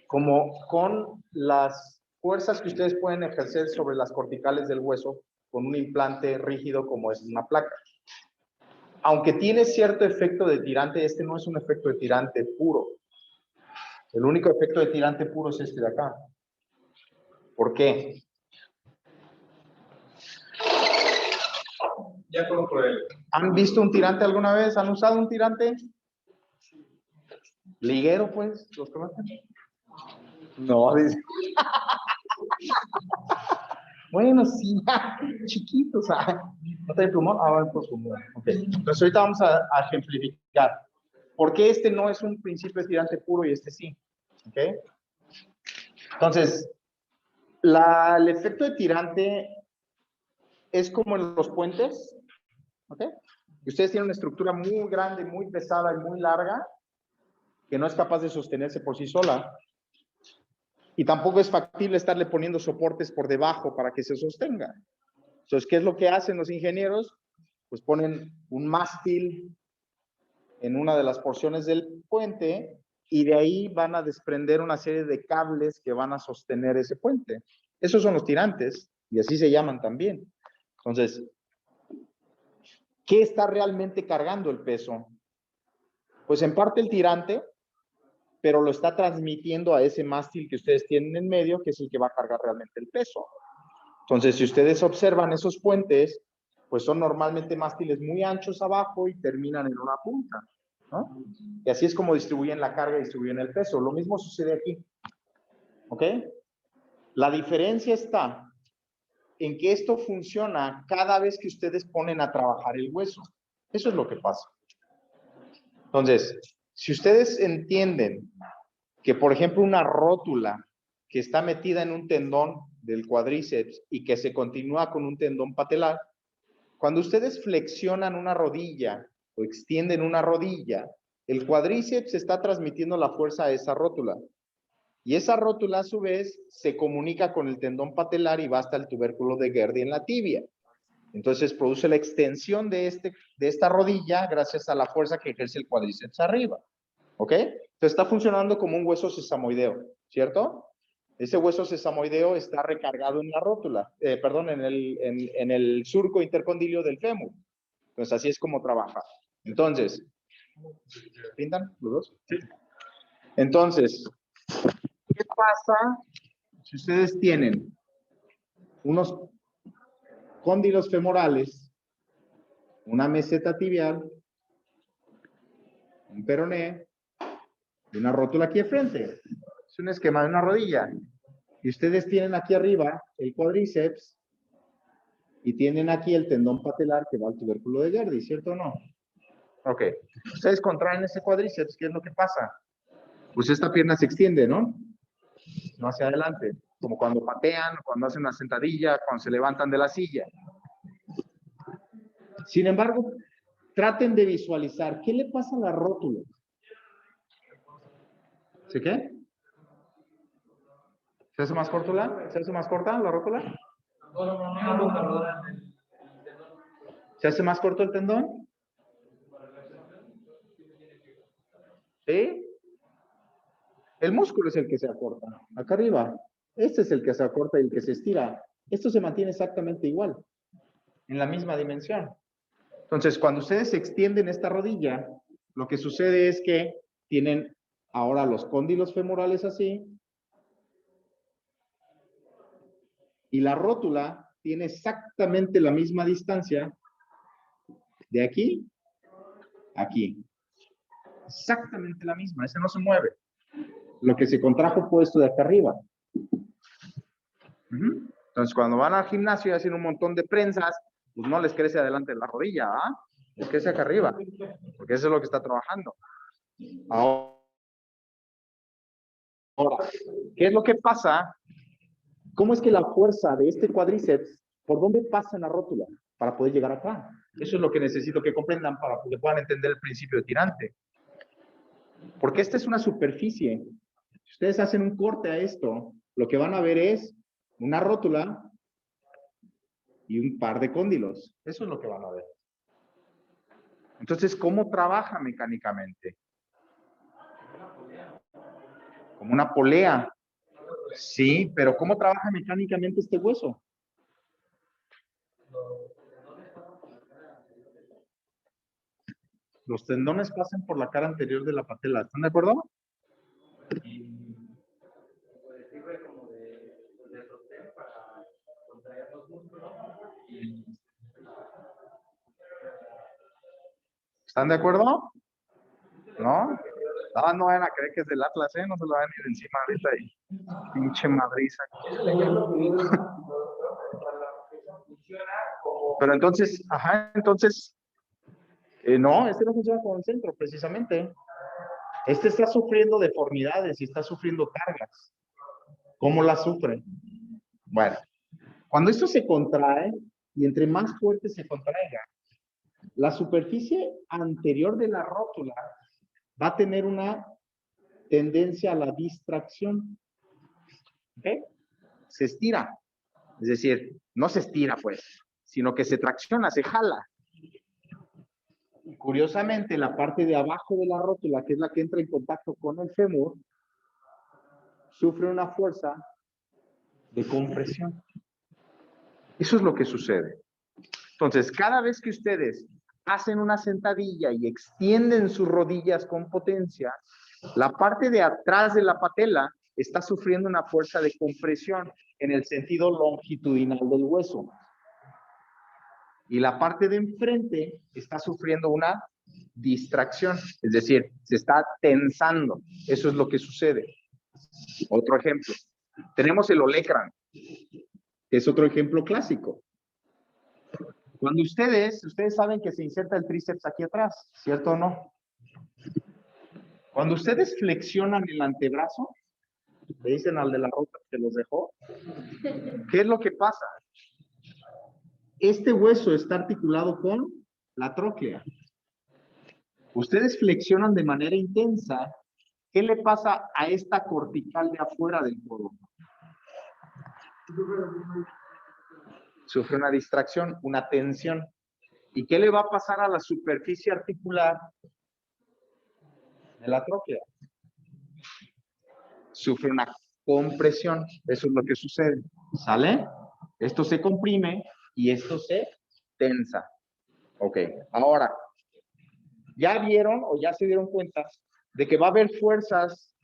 como con las fuerzas que ustedes pueden ejercer sobre las corticales del hueso con un implante rígido como es una placa. Aunque tiene cierto efecto de tirante, este no es un efecto de tirante puro. El único efecto de tirante puro es este de acá. ¿Por qué? Ya conozco él. ¿Han visto un tirante alguna vez? ¿Han usado un tirante? Liguero, pues, los que matan. No, dice. Bueno, sí, chiquitos, ¿no trae plumón? Van por plumón. Ok, entonces ahorita vamos a ejemplificar. ¿Por qué este no es un principio de tirante puro y este sí? Ok. Entonces, el efecto de tirante es como en los puentes, ¿ok? Ustedes tienen una estructura muy grande, muy pesada y muy larga, que no es capaz de sostenerse por sí sola. Y tampoco es factible estarle poniendo soportes por debajo para que se sostenga. Entonces, ¿qué es lo que hacen los ingenieros? Pues ponen un mástil en una de las porciones del puente y de ahí van a desprender una serie de cables que van a sostener ese puente. Esos son los tirantes y así se llaman también. Entonces, ¿qué está realmente cargando el peso? Pues en parte el tirante, pero lo está transmitiendo a ese mástil que ustedes tienen en medio, que es el que va a cargar realmente el peso. Entonces, si ustedes observan esos puentes, pues son normalmente mástiles muy anchos abajo y terminan en una punta, ¿no? Y así es como distribuyen la carga y distribuyen el peso. Lo mismo sucede aquí, ¿ok? La diferencia está en que esto funciona cada vez que ustedes ponen a trabajar el hueso. Eso es lo que pasa. Entonces, si ustedes entienden que, por ejemplo, una rótula que está metida en un tendón del cuádriceps y que se continúa con un tendón patelar, cuando ustedes flexionan una rodilla o extienden una rodilla, el cuádriceps está transmitiendo la fuerza a esa rótula. Y esa rótula, a su vez, se comunica con el tendón patelar y va hasta el tubérculo de Gerdy en la tibia. Entonces, produce la extensión de esta rodilla gracias a la fuerza que ejerce el cuádriceps arriba. ¿Ok? Entonces, está funcionando como un hueso sesamoideo, ¿cierto? Ese hueso sesamoideo está recargado en la rótula, perdón, en el surco intercondilio del fémur. Entonces, así es como trabaja. Entonces, ¿pintan los dos? Sí. Entonces, ¿qué pasa si ustedes tienen unos cóndilos femorales, una meseta tibial, un peroné y una rótula aquí enfrente? Es un esquema de una rodilla. Y ustedes tienen aquí arriba el cuádriceps y tienen aquí el tendón patelar que va al tubérculo de Gerdy, ¿cierto o no? Ok. Ustedes contraen ese cuádriceps, ¿qué es lo que pasa? Pues esta pierna se extiende, ¿no? No hacia adelante. Como cuando patean, cuando hacen una sentadilla, cuando se levantan de la silla. Sin embargo, traten de visualizar qué le pasa a la rótula. ¿Sí qué? ¿Se hace más corta? ¿Se hace más corta la rótula? ¿Se hace más corto el tendón? ¿Sí? El músculo es el que se acorta. Acá arriba. Este es el que se acorta y el que se estira. Esto se mantiene exactamente igual. En la misma dimensión. Entonces, cuando ustedes extienden esta rodilla, lo que sucede es que tienen ahora los cóndilos femorales así. Y la rótula tiene exactamente la misma distancia de aquí a aquí. Exactamente la misma. Ese no se mueve. Lo que se contrajo fue esto de acá arriba. Entonces, cuando van al gimnasio y hacen un montón de prensas, pues no les crece adelante la rodilla, ¿ah? Les crece acá arriba, porque eso es lo que está trabajando. Ahora, ¿qué es lo que pasa? ¿Cómo es que la fuerza de este cuádriceps, por dónde pasa en la rótula para poder llegar acá? Eso es lo que necesito que comprendan para que puedan entender el principio de tirante. Porque esta es una superficie. Si ustedes hacen un corte a esto, lo que van a ver es una rótula y un par de cóndilos. Eso es lo que van a ver. Entonces, ¿cómo trabaja mecánicamente? Como una polea. Sí, pero ¿cómo trabaja mecánicamente este hueso? Los tendones pasan por la cara anterior de la patela. ¿Están de acuerdo? ¿Están de acuerdo? ¿No? Ah, no van a creer que es del Atlas, ¿eh? No se lo van a ir encima ahorita ahí. Pinche madriza. Pero entonces, ajá, entonces, no, este no funciona como el centro, precisamente. Este está sufriendo deformidades y está sufriendo cargas. ¿Cómo las sufre? Bueno, cuando esto se contrae, y entre más fuerte se contraiga, la superficie anterior de la rótula va a tener una tendencia a la distracción. ¿Ok? Se estira. Es decir, no se estira, pues, sino que se tracciona, se jala. Y curiosamente, la parte de abajo de la rótula, que es la que entra en contacto con el fémur, sufre una fuerza de compresión. Eso es lo que sucede. Entonces, cada vez que ustedes hacen una sentadilla y extienden sus rodillas con potencia, la parte de atrás de la patela está sufriendo una fuerza de compresión en el sentido longitudinal del hueso. Y la parte de enfrente está sufriendo una distracción, es decir, se está tensando. Eso es lo que sucede. Otro ejemplo. Tenemos el olecrán, que es otro ejemplo clásico. Cuando ustedes saben que se inserta el tríceps aquí atrás, ¿cierto o no? Cuando ustedes flexionan el antebrazo, le dicen al de la ruta que los dejó, ¿qué es lo que pasa? Este hueso está articulado con la tróclea. Ustedes flexionan de manera intensa, ¿qué le pasa a esta cortical de afuera del codo? Sufre una distracción, una tensión. ¿Y qué le va a pasar a la superficie articular de la tróclea? Sufre una compresión. Eso es lo que sucede. ¿Sale? Esto se comprime y esto se tensa. Ok, ahora, ya vieron o ya se dieron cuenta de que va a haber fuerzas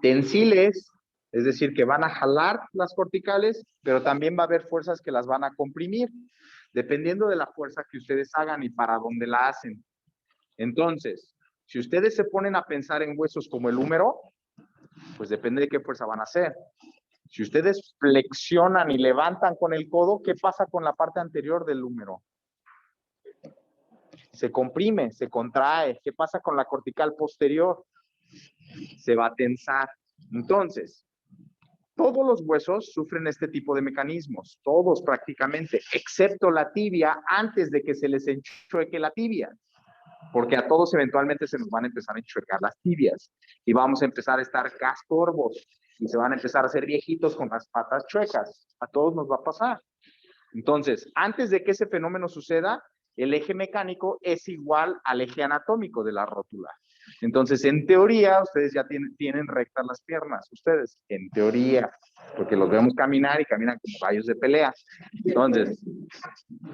tensiles, es decir, que van a jalar las corticales, pero también va a haber fuerzas que las van a comprimir, dependiendo de la fuerza que ustedes hagan y para dónde la hacen. Entonces, si ustedes se ponen a pensar en huesos como el húmero, pues depende de qué fuerza van a hacer. Si ustedes flexionan y levantan con el codo, ¿qué pasa con la parte anterior del húmero? Se comprime, se contrae. ¿Qué pasa con la cortical posterior? Se va a tensar. Entonces, todos los huesos sufren este tipo de mecanismos, todos prácticamente, excepto la tibia, antes de que se les enchueque la tibia, porque a todos eventualmente se nos van a empezar a enchuecar las tibias y vamos a empezar a estar cascorvos y se van a empezar a hacer viejitos con las patas chuecas. A todos nos va a pasar. Entonces, antes de que ese fenómeno suceda, el eje mecánico es igual al eje anatómico de la rótula. Entonces, en teoría, ustedes ya tienen rectas las piernas. Ustedes, en teoría, porque los vemos caminar y caminan como gallos de pelea. Entonces,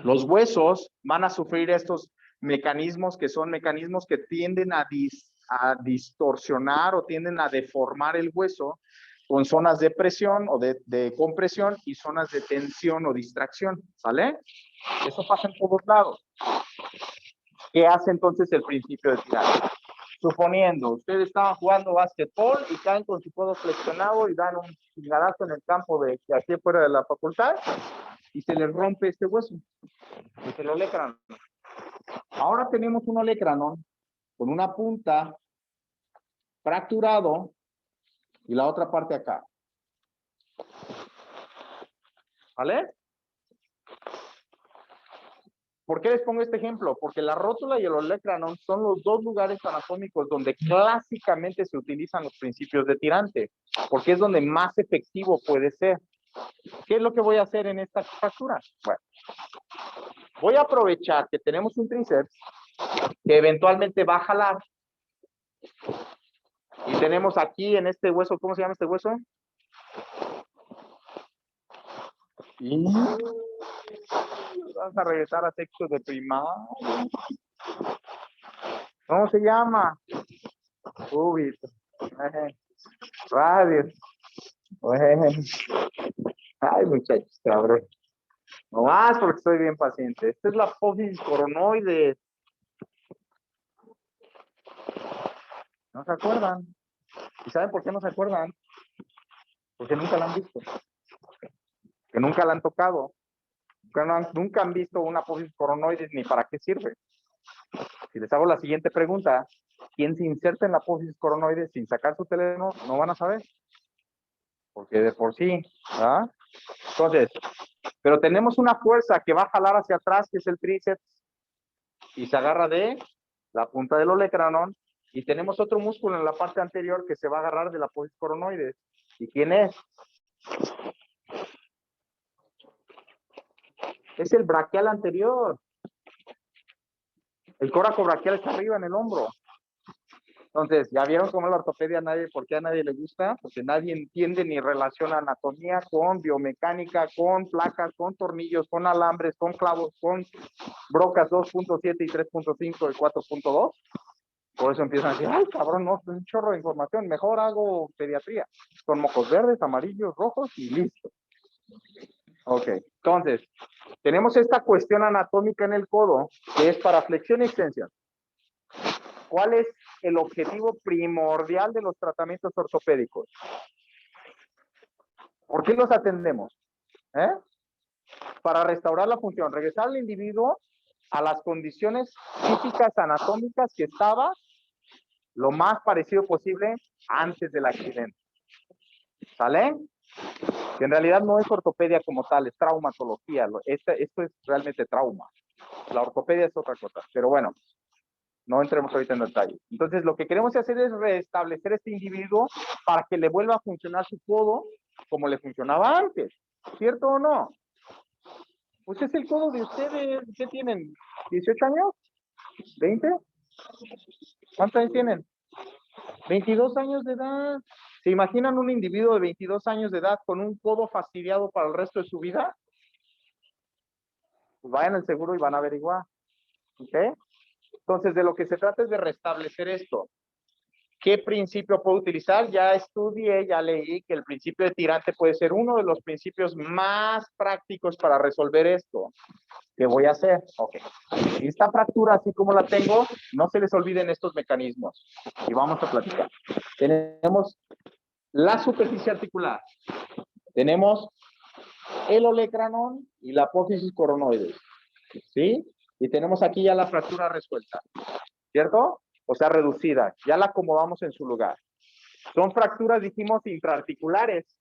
los huesos van a sufrir estos mecanismos que son mecanismos que tienden a distorsionar o tienden a deformar el hueso con zonas de presión o de compresión y zonas de tensión o distracción, ¿sale? Eso pasa en todos lados. ¿Qué hace entonces el principio de tirada? Suponiendo, ustedes estaban jugando básquetbol y caen con su codo flexionado y dan un chingadazo en el campo de aquí fuera de la facultad y se les rompe este hueso. Es el olecranon. Ahora tenemos un olecranon con una punta fracturado y la otra parte acá. ¿Vale? ¿Por qué les pongo este ejemplo? Porque la rótula y el olecranon son los dos lugares anatómicos donde clásicamente se utilizan los principios de tirante, porque es donde más efectivo puede ser. ¿Qué es lo que voy a hacer en esta fractura? Bueno, voy a aprovechar que tenemos un tríceps que eventualmente va a jalar. Y tenemos aquí en este hueso, ¿cómo se llama este hueso? Y vamos a regresar a sexto de primaria. ¿Cómo se llama? Cúbito. Radio. Ay, muchachos, cabrón. No más porque estoy bien paciente. Esta es la apófisis coronoide. No se acuerdan. ¿Y saben por qué no se acuerdan? Porque nunca la han visto. Que nunca la han tocado. Nunca han visto una apófisis coronoides ni para qué sirve. Si les hago la siguiente pregunta, ¿quién se inserta en la apófisis coronoides sin sacar su teléfono? No van a saber. Porque de por sí, ¿verdad? Entonces, pero tenemos una fuerza que va a jalar hacia atrás, que es el tríceps, y se agarra de la punta del olecranon, y tenemos otro músculo en la parte anterior que se va a agarrar de la apófisis coronoides. ¿Y quién es? Es el braquial anterior. El coracobraquial está arriba en el hombro. Entonces, ¿ya vieron cómo la ortopedia por qué a nadie le gusta? Porque nadie entiende ni relaciona anatomía con biomecánica, con placas, con tornillos, con alambres, con clavos, con brocas 2.7 y 3.5 y 4.2. Por eso empiezan a decir, ay, cabrón, no, es un chorro de información, mejor hago pediatría. Con mocos verdes, amarillos, rojos y listo. Ok, entonces, tenemos esta cuestión anatómica en el codo, que es para flexión y extensión. ¿Cuál es el objetivo primordial de los tratamientos ortopédicos? ¿Por qué los atendemos? Para restaurar la función, regresar al individuo a las condiciones físicas anatómicas que estaba lo más parecido posible antes del accidente. ¿Sale? Que en realidad no es ortopedia como tal, es traumatología. Esto es realmente trauma. La ortopedia es otra cosa, pero bueno, no entremos ahorita en detalle. Entonces, lo que queremos hacer es restablecer este individuo para que le vuelva a funcionar su codo como le funcionaba antes. ¿Cierto o no? Pues es el codo de ustedes. ¿Qué tienen? ¿18 años? ¿20? ¿Cuántos años tienen? 22 años de edad. ¿Se imaginan un individuo de 22 años de edad con un codo fastidiado para el resto de su vida? Pues vayan al seguro y van a averiguar. ¿Ok? Entonces, de lo que se trata es de restablecer esto. ¿Qué principio puedo utilizar? Ya estudié, ya leí que el principio de tirante puede ser uno de los principios más prácticos para resolver esto. ¿Qué voy a hacer? Ok. Esta fractura, así como la tengo, no se les olviden estos mecanismos. Y vamos a platicar. Tenemos la superficie articular. Tenemos el olecranon y la apófisis coronoides. ¿Sí? Y tenemos aquí ya la fractura resuelta. ¿Cierto? O sea, reducida. Ya la acomodamos en su lugar. Son fracturas, dijimos, intraarticulares.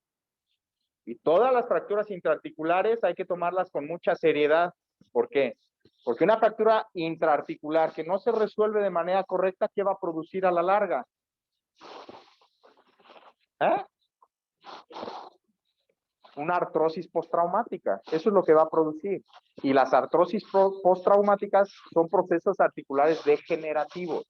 Y todas las fracturas intraarticulares hay que tomarlas con mucha seriedad. ¿Por qué? Porque una fractura intraarticular que no se resuelve de manera correcta, ¿qué va a producir a la larga? Una artrosis postraumática. Eso es lo que va a producir. Y las artrosis postraumáticas son procesos articulares degenerativos.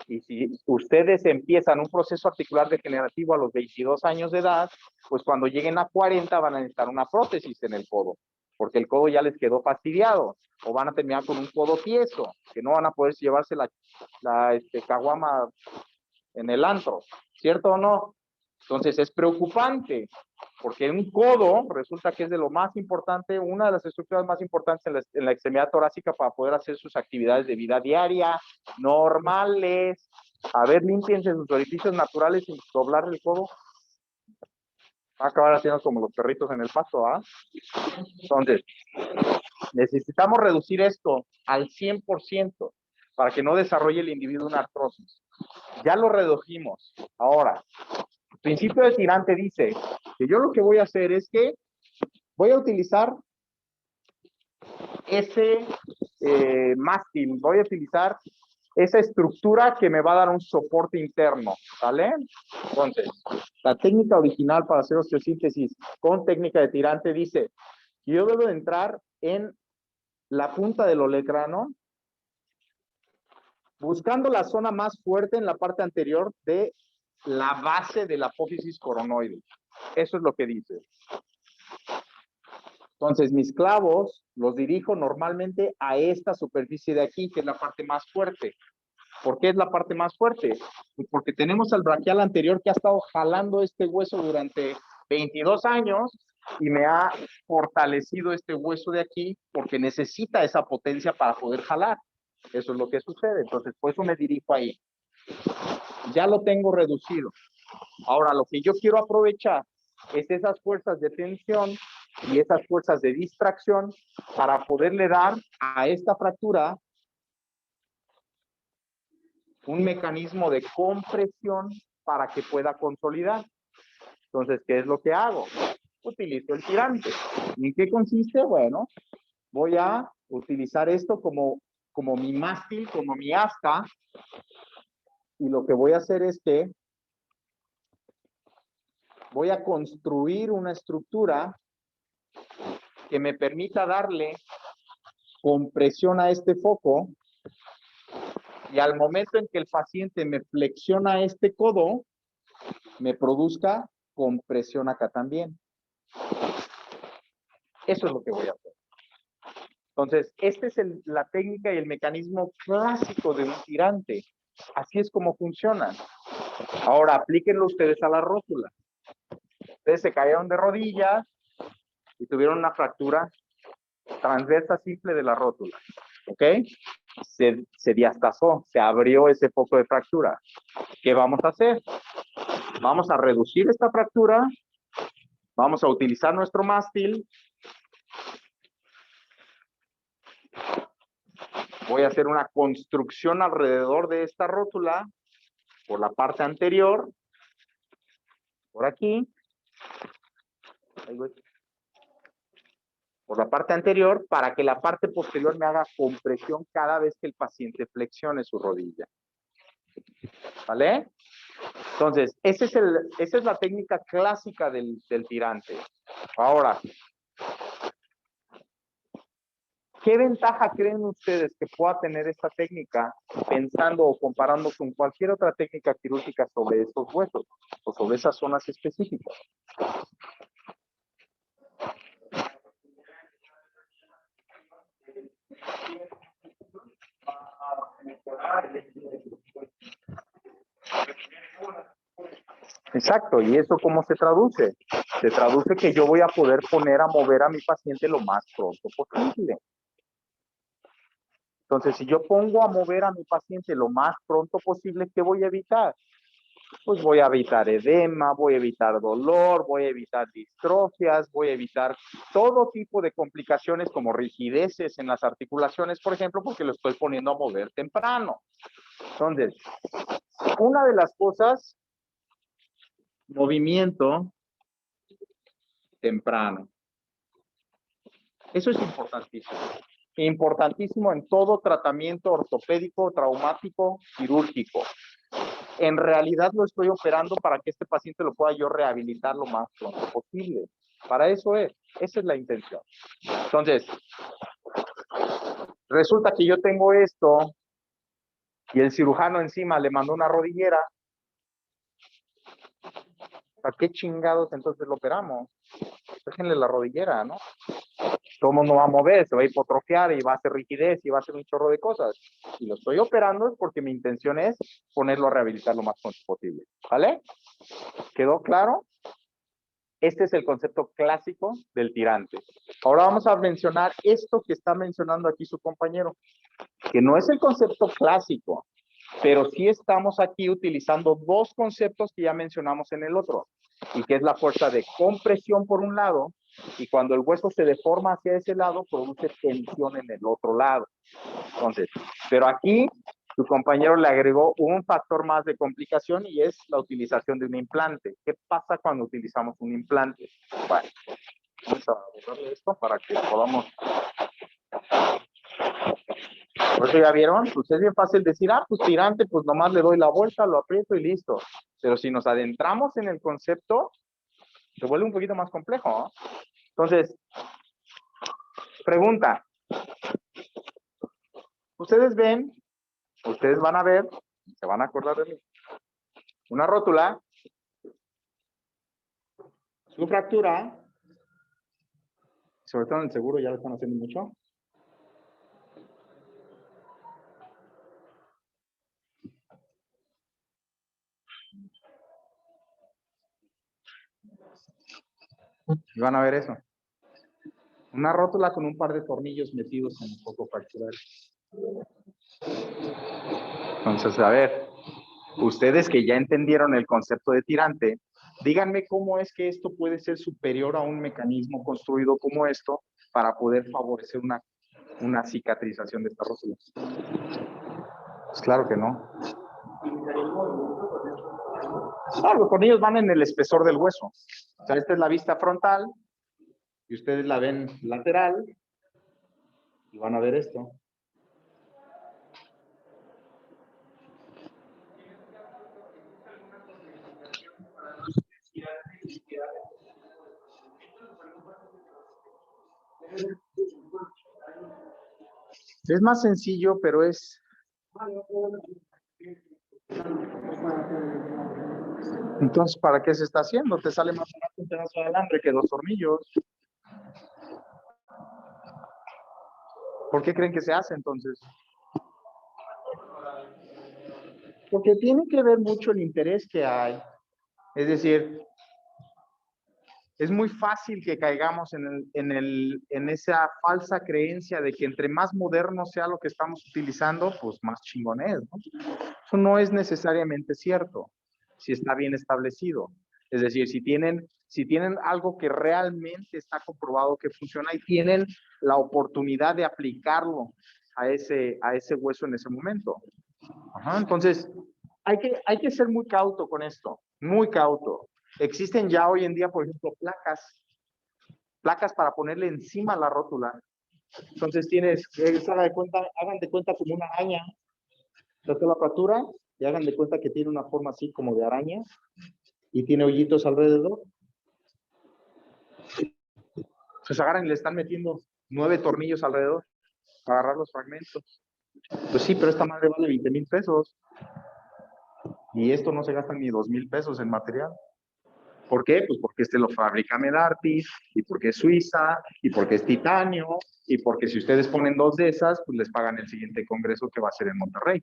Y si ustedes empiezan un proceso articular degenerativo a los 22 años de edad, pues cuando lleguen a 40 van a necesitar una prótesis en el codo, porque el codo ya les quedó fastidiado, o van a terminar con un codo tieso, que no van a poder llevarse la caguama en el antro, ¿cierto o no? Entonces es preocupante, porque un codo resulta que es de lo más importante, una de las estructuras más importantes en la extremidad torácica para poder hacer sus actividades de vida diaria, normales. A ver, límpiense sus orificios naturales sin doblar el codo. Va a acabar haciendo como los perritos en el pasto, ¿ah? Entonces, necesitamos reducir esto al 100% para que no desarrolle el individuo una artrosis. Ya lo redujimos. Ahora, el principio de tirante dice que yo lo que voy a hacer es que voy a utilizar ese mástil, voy a utilizar esa estructura que me va a dar un soporte interno, ¿vale? Entonces, la técnica original para hacer osteosíntesis con técnica de tirante dice que yo debo de entrar en la punta del olecranon, buscando la zona más fuerte en la parte anterior de la base de la apófisis coronoide. Eso es lo que dice. Entonces, mis clavos los dirijo normalmente a esta superficie de aquí, que es la parte más fuerte. ¿Por qué es la parte más fuerte? Pues porque tenemos al braquial anterior que ha estado jalando este hueso durante 22 años y me ha fortalecido este hueso de aquí porque necesita esa potencia para poder jalar. Eso es lo que sucede. Entonces, por eso me dirijo ahí. Ya lo tengo reducido. Ahora, lo que yo quiero aprovechar es esas fuerzas de tensión y esas fuerzas de distracción para poderle dar a esta fractura un mecanismo de compresión para que pueda consolidar. Entonces, ¿qué es lo que hago? Utilizo el tirante. ¿Y en qué consiste? Bueno, voy a utilizar esto como mi mástil, como mi asta, y lo que voy a hacer es que voy a construir una estructura que me permita darle compresión a este foco, y al momento en que el paciente me flexiona este codo, me produzca compresión acá también. Eso es lo que voy a hacer. Entonces, esta es la técnica y el mecanismo clásico de un tirante. Así es como funciona. Ahora, aplíquenlo ustedes a la rótula. Ustedes se cayeron de rodillas y tuvieron una fractura transversa simple de la rótula. ¿Ok? Se diastazó, se abrió ese foco de fractura. ¿Qué vamos a hacer? Vamos a reducir esta fractura. Vamos a utilizar nuestro mástil. Voy a hacer una construcción alrededor de esta rótula por la parte anterior, por aquí, por la parte anterior, para que la parte posterior me haga compresión cada vez que el paciente flexione su rodilla. ¿Vale? Entonces, esa es la técnica clásica del tirante. Ahora, ¿qué ventaja creen ustedes que pueda tener esta técnica pensando o comparando con cualquier otra técnica quirúrgica sobre estos huesos o sobre esas zonas específicas? Exacto, ¿y eso cómo se traduce? Se traduce que yo voy a poder poner a mover a mi paciente lo más pronto posible. Entonces, si yo pongo a mover a mi paciente lo más pronto posible, ¿qué voy a evitar? Pues voy a evitar edema, voy a evitar dolor, voy a evitar distrofias, voy a evitar todo tipo de complicaciones como rigideces en las articulaciones, por ejemplo, porque lo estoy poniendo a mover temprano. Entonces, una de las cosas, movimiento temprano. Eso es importantísimo. Importantísimo en todo tratamiento ortopédico, traumático, quirúrgico. En realidad lo estoy operando para que este paciente lo pueda yo rehabilitar lo más pronto posible. Para eso esa es la intención. Entonces, resulta que yo tengo esto y el cirujano encima le mandó una rodillera. ¿Para qué chingados entonces lo operamos? Déjenle la rodillera, ¿no? Todo el mundo va a mover, se va a hipotrofiar y va a hacer rigidez y va a hacer un chorro de cosas. Y lo estoy operando es porque mi intención es ponerlo a rehabilitar lo más pronto posible. ¿Vale? ¿Quedó claro? Este es el concepto clásico del tirante. Ahora vamos a mencionar esto que está mencionando aquí su compañero, que no es el concepto clásico, pero sí estamos aquí utilizando dos conceptos que ya mencionamos en el otro, y que es la fuerza de compresión por un lado, y cuando el hueso se deforma hacia ese lado, produce tensión en el otro lado. Entonces, pero aquí tu compañero le agregó un factor más de complicación y es la utilización de un implante. ¿Qué pasa cuando utilizamos un implante? Bueno, vamos a borrarle esto para que podamos... Por eso ya vieron, pues es bien fácil decir, pues tirante, pues nomás le doy la vuelta, lo aprieto y listo. Pero si nos adentramos en el concepto, se vuelve un poquito más complejo, ¿no? Entonces, pregunta. Ustedes ven, ustedes van a ver, se van a acordar de mí. Una rótula, su fractura, sobre todo en el seguro ya lo están haciendo mucho. Y van a ver eso. Una rótula con un par de tornillos metidos en el foco fractural. Entonces, a ver, Ustedes que ya entendieron el concepto de tirante, díganme cómo es que esto puede ser superior a un mecanismo construido como esto para poder favorecer una cicatrización de esta rótula. Pues claro que no. Claro, los tornillos van en el espesor del hueso. O sea, esta es la vista frontal y ustedes la ven lateral y van a ver esto. Es más sencillo, pero es... Entonces, ¿para qué se está haciendo? Te sale más barato un pedazo de alambre que 2 tornillos. ¿Por qué creen que se hace entonces? Porque tiene que ver mucho el interés que hay. Es decir, es muy fácil que caigamos en esa falsa creencia de que entre más moderno sea lo que estamos utilizando, pues más chingón es, ¿no? Eso no es necesariamente cierto, si está bien establecido. Es decir, si tienen algo que realmente está comprobado que funciona y tienen la oportunidad de aplicarlo a ese hueso en ese momento. Ajá, entonces, hay que ser muy cauto con esto, muy cauto. Existen ya hoy en día, por ejemplo, placas para ponerle encima la rótula. Entonces hagan de cuenta como una araña. Trata la apertura y hagan de cuenta que tiene una forma así como de araña y tiene hoyitos alrededor. Entonces agarran y le están metiendo 9 tornillos alrededor para agarrar los fragmentos. Pues sí, pero esta madre vale 20,000 pesos. Y esto no se gasta ni 2,000 pesos en material. ¿Por qué? Pues porque este lo fabrica Medartis, y porque es suiza, y porque es titanio, y porque si ustedes ponen 2 de esas, pues les pagan el siguiente congreso que va a ser en Monterrey.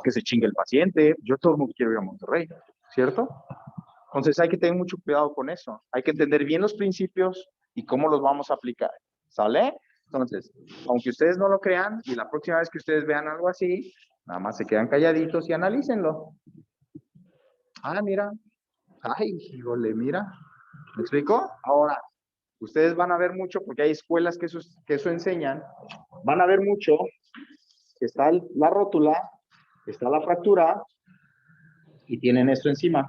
Que se chingue el paciente. Yo todo el mundo quiero ir a Monterrey, ¿cierto? Entonces hay que tener mucho cuidado con eso. Hay que entender bien los principios y cómo los vamos a aplicar. ¿Sale? Entonces, aunque ustedes no lo crean, y la próxima vez que ustedes vean algo así, nada más se quedan calladitos y analícenlo. Ah, mira. Ay, híjole, mira. ¿Me explico? Ahora, ustedes van a ver mucho, porque hay escuelas que eso enseñan, van a ver mucho que está la rótula, está la fractura, y tienen esto encima.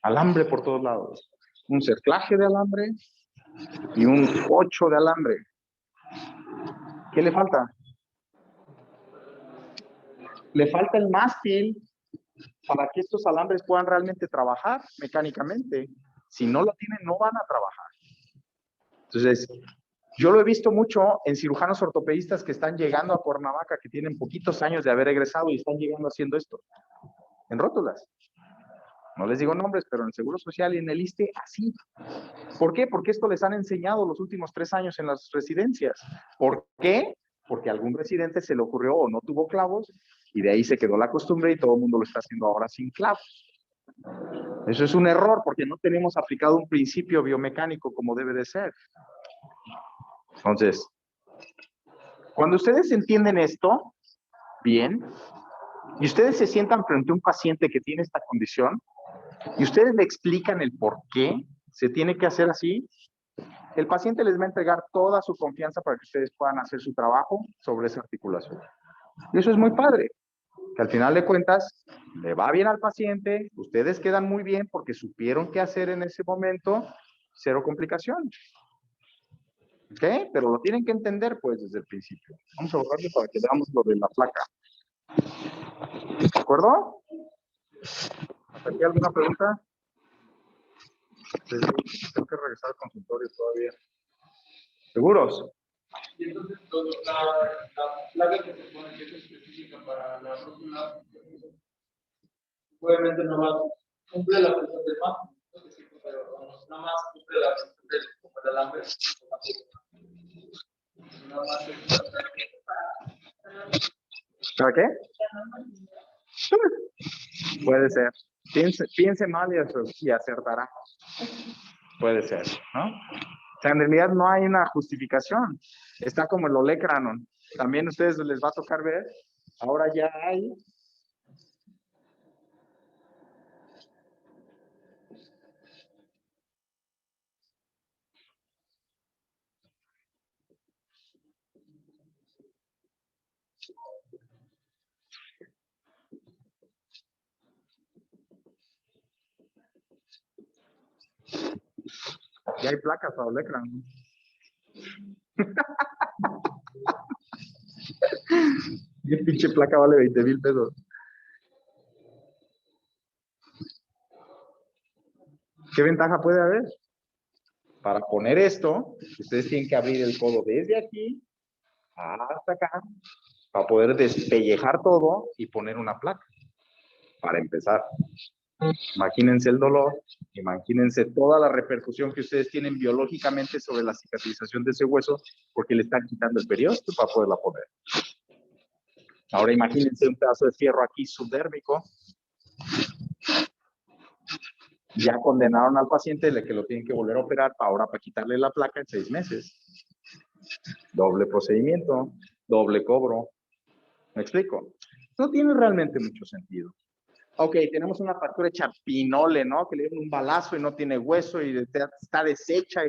Alambre por todos lados. Un cerclaje de alambre y un 8 de alambre. ¿Qué le falta? Le falta el mástil para que estos alambres puedan realmente trabajar mecánicamente. Si no lo tienen, no van a trabajar. Entonces, yo lo he visto mucho en cirujanos ortopedistas que están llegando a Cuernavaca, que tienen poquitos años de haber egresado y están llegando haciendo esto. En rótulas. No les digo nombres, pero en el Seguro Social y en el ISSSTE, así. ¿Por qué? Porque esto les han enseñado los últimos 3 años en las residencias. ¿Por qué? Porque a algún residente se le ocurrió o no tuvo clavos y de ahí se quedó la costumbre y todo el mundo lo está haciendo ahora sin clavos. Eso es un error porque no tenemos aplicado un principio biomecánico como debe de ser. Entonces, cuando ustedes entienden esto, bien, y ustedes se sientan frente a un paciente que tiene esta condición, y ustedes le explican el por qué se tiene que hacer así, el paciente les va a entregar toda su confianza para que ustedes puedan hacer su trabajo sobre esa articulación. Y eso es muy padre, que al final de cuentas le va bien al paciente, ustedes quedan muy bien porque supieron qué hacer en ese momento, 0 complicaciones. ¿Ok? Pero lo tienen que entender pues desde el principio. Vamos a borrarle para que veamos lo de la placa. ¿De acuerdo? ¿Hasta aquí alguna pregunta? Tengo que regresar al consultorio todavía. ¿Seguros? Y entonces, la placa que se pone que es específica para la rótula, obviamente no va a cumplir la función del mapa, pero nada más cumple la función del alambre. Nada más ¿Para qué? Puede ser. Piense mal y acertará. Puede ser, ¿no? O sea, en realidad no hay una justificación. Está como el olecranon. También a ustedes les va a tocar ver. Ahora ya hay. Ya hay placas para olecranon. Y el pinche placa vale 20,000 pesos. ¿Qué ventaja puede haber? Para poner esto, ustedes tienen que abrir el codo desde aquí hasta acá para poder despellejar todo y poner una placa. Para empezar. Imagínense el dolor, imagínense toda la repercusión que ustedes tienen biológicamente sobre la cicatrización de ese hueso porque le están quitando el periósteo para poderla poner. Ahora imagínense un pedazo de fierro aquí subdérmico. Ya condenaron al paciente de que lo tienen que volver a operar ahora para quitarle la placa en 6 meses. Doble procedimiento, doble cobro. ¿Me explico? No tiene realmente mucho sentido. Ok, tenemos una fractura hecha pinole, ¿no? Que le dieron un balazo y no tiene hueso y está deshecha.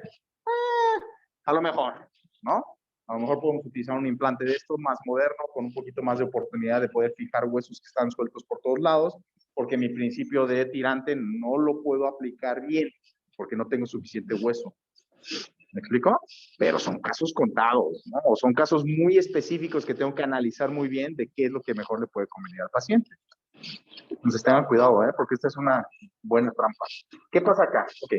A lo mejor, ¿no? A lo mejor podemos utilizar un implante de estos más moderno, con un poquito más de oportunidad de poder fijar huesos que están sueltos por todos lados, porque mi principio de tirante no lo puedo aplicar bien, porque no tengo suficiente hueso. ¿Me explico? Pero son casos contados, ¿no? O son casos muy específicos que tengo que analizar muy bien de qué es lo que mejor le puede convenir al paciente. Entonces tengan cuidado, porque esta es una buena trampa. ¿Qué pasa acá? Ok,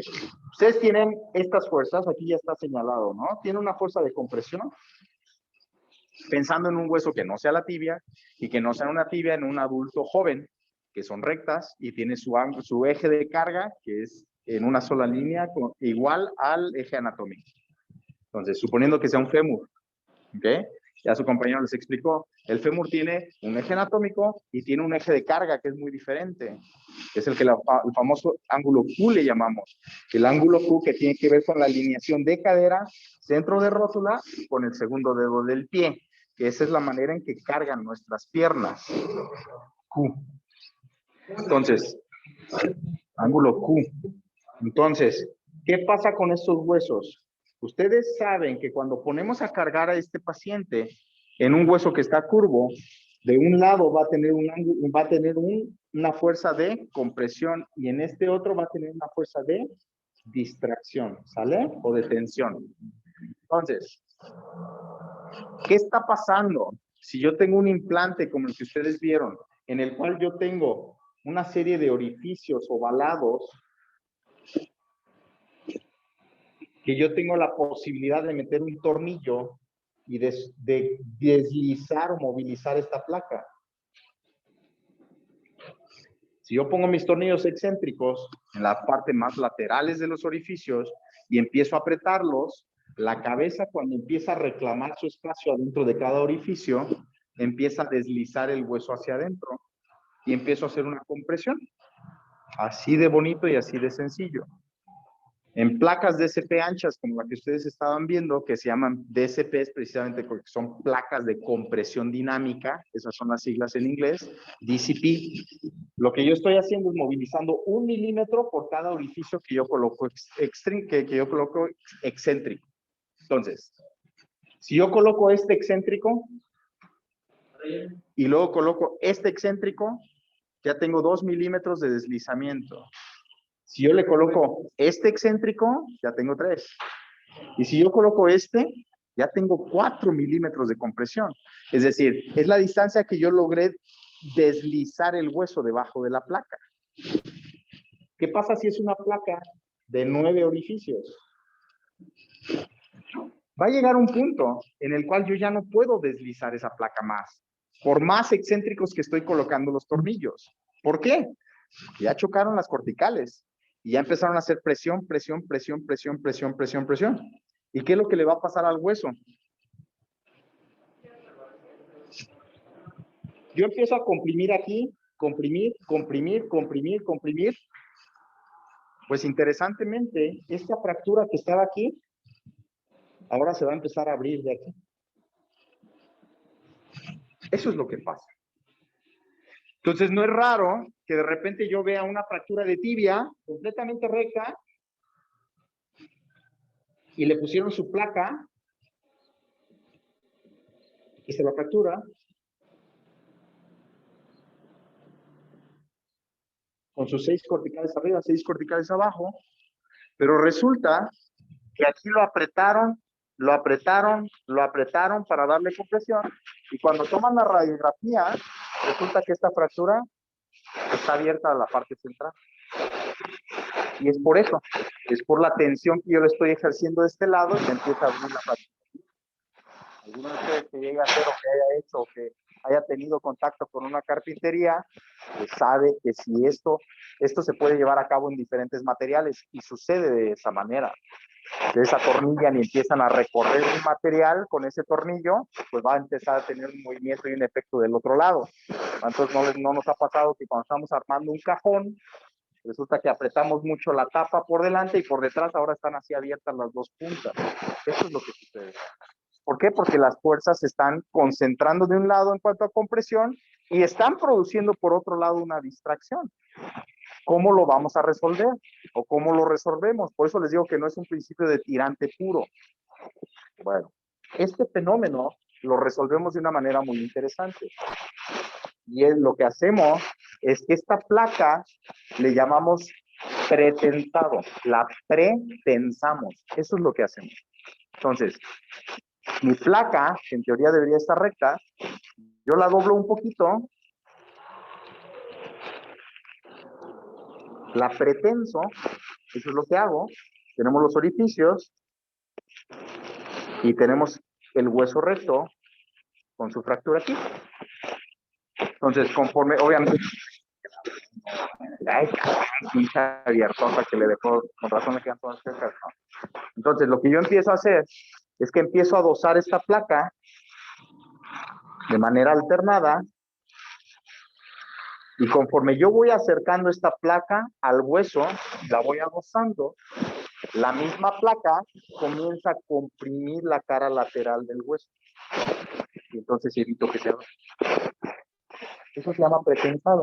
ustedes tienen estas fuerzas, aquí ya está señalado, ¿no? Tiene una fuerza de compresión, pensando en un hueso que no sea la tibia y que no sea una tibia en un adulto joven, que son rectas y tiene su eje de carga, que es en una sola línea, igual al eje anatómico. Entonces, suponiendo que sea un fémur, ¿ok? Ya su compañero les explicó, el fémur tiene un eje anatómico y tiene un eje de carga que es muy diferente, que es el famoso ángulo Q le llamamos. El ángulo Q que tiene que ver con la alineación de cadera, centro de rótula, con el segundo dedo del pie, que esa es la manera en que cargan nuestras piernas. Q. Entonces, ángulo Q. Entonces, ¿qué pasa con estos huesos? Ustedes saben que cuando ponemos a cargar a este paciente en un hueso que está curvo, de un lado va a tener una fuerza de compresión y en este otro va a tener una fuerza de distracción, ¿sale? O de tensión. Entonces, ¿qué está pasando? Si yo tengo un implante como el que ustedes vieron, en el cual yo tengo una serie de orificios ovalados, que yo tengo la posibilidad de meter un tornillo y de deslizar o movilizar esta placa. Si yo pongo mis tornillos excéntricos en la parte más laterales de los orificios y empiezo a apretarlos, la cabeza cuando empieza a reclamar su espacio adentro de cada orificio, empieza a deslizar el hueso hacia adentro y empiezo a hacer una compresión. Así de bonito y así de sencillo. En placas DSP anchas, como la que ustedes estaban viendo, que se llaman DSPs precisamente porque son placas de compresión dinámica, esas son las siglas en inglés, DCP. Lo que yo estoy haciendo es movilizando 1 milímetro por cada orificio que yo coloco, excéntrico. Entonces, si yo coloco este excéntrico y luego coloco este excéntrico, ya tengo 2 milímetros de deslizamiento. Si yo le coloco este excéntrico, ya tengo 3. Y si yo coloco este, ya tengo 4 milímetros de compresión. Es decir, es la distancia que yo logré deslizar el hueso debajo de la placa. ¿Qué pasa si es una placa de 9 orificios? Va a llegar un punto en el cual yo ya no puedo deslizar esa placa más, por más excéntricos que estoy colocando los tornillos. ¿Por qué? Ya chocaron las corticales. Y ya empezaron a hacer presión, presión, presión, presión, presión, presión, presión. ¿Y qué es lo que le va a pasar al hueso? Yo empiezo a comprimir aquí, comprimir, comprimir, comprimir, comprimir. Pues interesantemente, esta fractura que estaba aquí, ahora se va a empezar a abrir de aquí. Eso es lo que pasa. Entonces no es raro que de repente yo vea una fractura de tibia completamente recta y le pusieron su placa y se la fractura. Con sus 6 corticales arriba, 6 corticales abajo, pero resulta que aquí lo apretaron para darle compresión, y cuando toman la radiografía, resulta que esta fractura está abierta a la parte central. Y es por eso, es por la tensión que yo le estoy ejerciendo de este lado y me empieza a abrir la fractura. Alguno de ustedes que llegue a hacer o que haya hecho o que haya tenido contacto con una carpintería, pues sabe que si esto se puede llevar a cabo en diferentes materiales, y sucede de esa manera. Ustedes atornillan y empiezan a recorrer un material con ese tornillo, pues va a empezar a tener un movimiento y un efecto del otro lado. Entonces no nos ha pasado que cuando estamos armando un cajón, resulta que apretamos mucho la tapa por delante y por detrás ahora están así abiertas las dos puntas. Eso es lo que sucede. ¿Por qué? Porque las fuerzas se están concentrando de un lado en cuanto a compresión y están produciendo por otro lado una distracción. ¿Cómo lo vamos a resolver? ¿O cómo lo resolvemos? Por eso les digo que no es un principio de tirante puro. Bueno, este fenómeno lo resolvemos de una manera muy interesante. Y es lo que hacemos es que esta placa le llamamos pretensado. La pretensamos. Eso es lo que hacemos. Entonces, mi placa, que en teoría debería estar recta, yo la doblo un poquito, la pretenso, eso es lo que hago. Tenemos los orificios y tenemos el hueso recto con su fractura aquí. Entonces, conforme, obviamente, pincha abiertota que le dejó, con razón le quedan todas cerca. Entonces, lo que yo empiezo a hacer es que empiezo a dosar esta placa de manera alternada, y conforme yo voy acercando esta placa al hueso, la voy adosando, la misma placa comienza a comprimir la cara lateral del hueso. Y entonces evito que se abra. Eso se llama pretensado.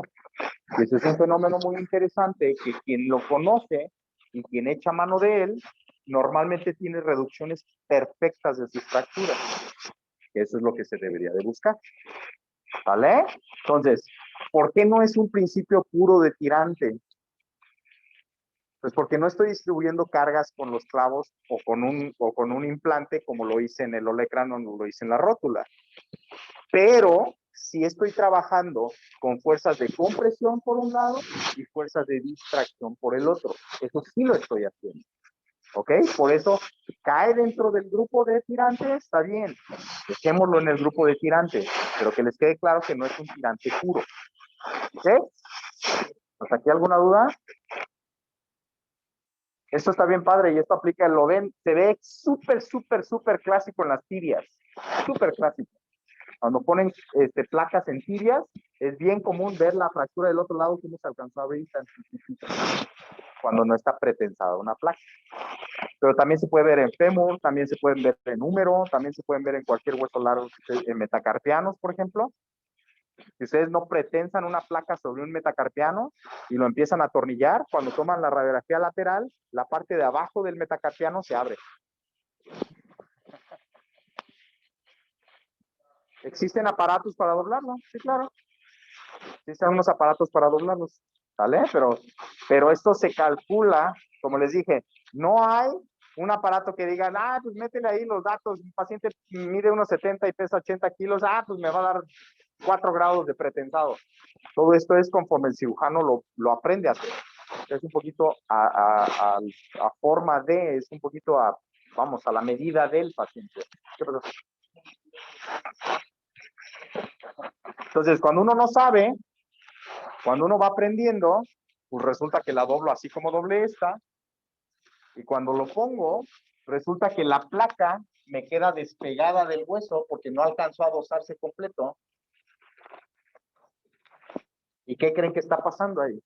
Y ese es un fenómeno muy interesante que quien lo conoce y quien echa mano de él, normalmente tiene reducciones perfectas de sus fracturas. Eso es lo que se debería de buscar. ¿Vale? Entonces, ¿por qué no es un principio puro de tirante? Pues porque no estoy distribuyendo cargas con los clavos o con un implante como lo hice en el olecrano o lo hice en la rótula. Pero sí estoy trabajando con fuerzas de compresión por un lado y fuerzas de distracción por el otro. Eso sí lo estoy haciendo. ¿Ok? Por eso cae dentro del grupo de tirante, está bien. Dejémoslo en el grupo de tirante, pero que les quede claro que no es un tirante puro. ¿Ok? ¿Hasta aquí alguna duda? Esto está bien padre y esto aplica, lo ven, se ve súper clásico en las tibias. Súper clásico. Cuando ponen placas en tibias, es bien común ver la fractura del otro lado que hemos alcanzado a abrir tan chiquitita, cuando no está pretensada una placa. Pero también se puede ver en fémur, también se pueden ver en húmero, también se pueden ver en cualquier hueso largo, en metacarpianos, por ejemplo. Si ustedes no pretensan una placa sobre un metacarpiano y lo empiezan a atornillar, cuando toman la radiografía lateral, la parte de abajo del metacarpiano se abre. ¿Existen aparatos para doblarlo? Sí, claro. Existen unos aparatos para doblarlos, ¿vale? Pero esto se calcula, como les dije, no hay un aparato que digan, pues métele ahí los datos, un paciente mide 1,70 y pesa 80 kilos, pues me va a dar 4 grados de pretensado. Todo esto es conforme el cirujano lo aprende a hacer. Es un poquito a forma de, es un poquito a la medida del paciente. ¿Qué pasó? Entonces, cuando uno no sabe, cuando uno va aprendiendo, pues resulta que la doblo así como doblé esta, y cuando lo pongo, resulta que la placa me queda despegada del hueso porque no alcanzó a dosarse completo. ¿Y qué creen que está pasando ahí?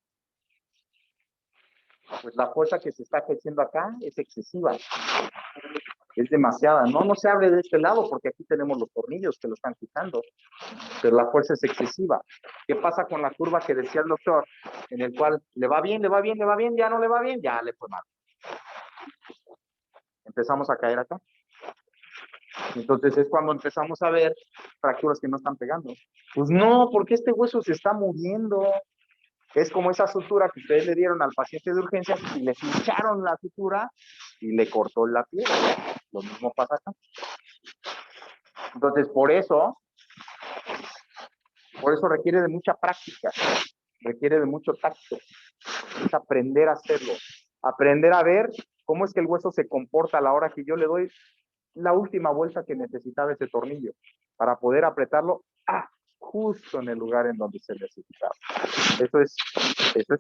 pues la fuerza que se está ejerciendo acá es excesiva. Es demasiada. No se hable de este lado porque aquí tenemos los tornillos que lo están quitando, pero la fuerza es excesiva. ¿Qué pasa con la curva que decía el doctor? En el cual le va bien, le va bien, le va bien, ya no le va bien, ya le fue mal. Empezamos a caer acá. Entonces es cuando empezamos a ver fracturas que no están pegando. Pues no, porque este hueso se está moviendo. Es como esa sutura que ustedes le dieron al paciente de urgencias y le pincharon la sutura y le cortó la piel. Lo mismo pasa acá. Entonces, por eso requiere de mucha práctica, requiere de mucho tacto. Es aprender a hacerlo, aprender a ver cómo es que el hueso se comporta a la hora que yo le doy la última vuelta que necesitaba ese tornillo para poder apretarlo justo en el lugar en donde se necesitaba. Eso es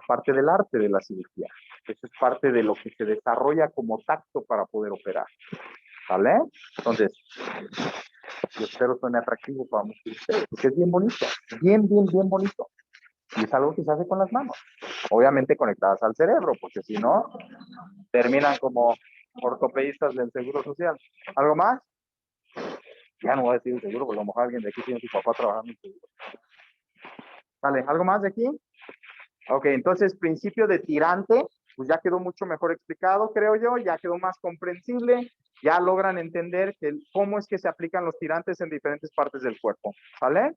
parte del arte de la cirugía. Eso es parte de lo que se desarrolla como tacto para poder operar. ¿Vale? Entonces, yo espero suene atractivo para muchos de ustedes, porque es bien bonito, bien bonito. Y es algo que se hace con las manos. Obviamente conectadas al cerebro, porque si no, terminan como ortopedistas del Seguro Social. ¿Algo más? Ya no voy a decir el seguro, porque a lo mejor alguien de aquí tiene su papá trabajando en el seguro. Vale, ¿algo más de aquí? Ok, entonces principio de tirante, pues ya quedó mucho mejor explicado, creo yo, ya quedó más comprensible, ya logran entender cómo es que se aplican los tirantes en diferentes partes del cuerpo, ¿vale?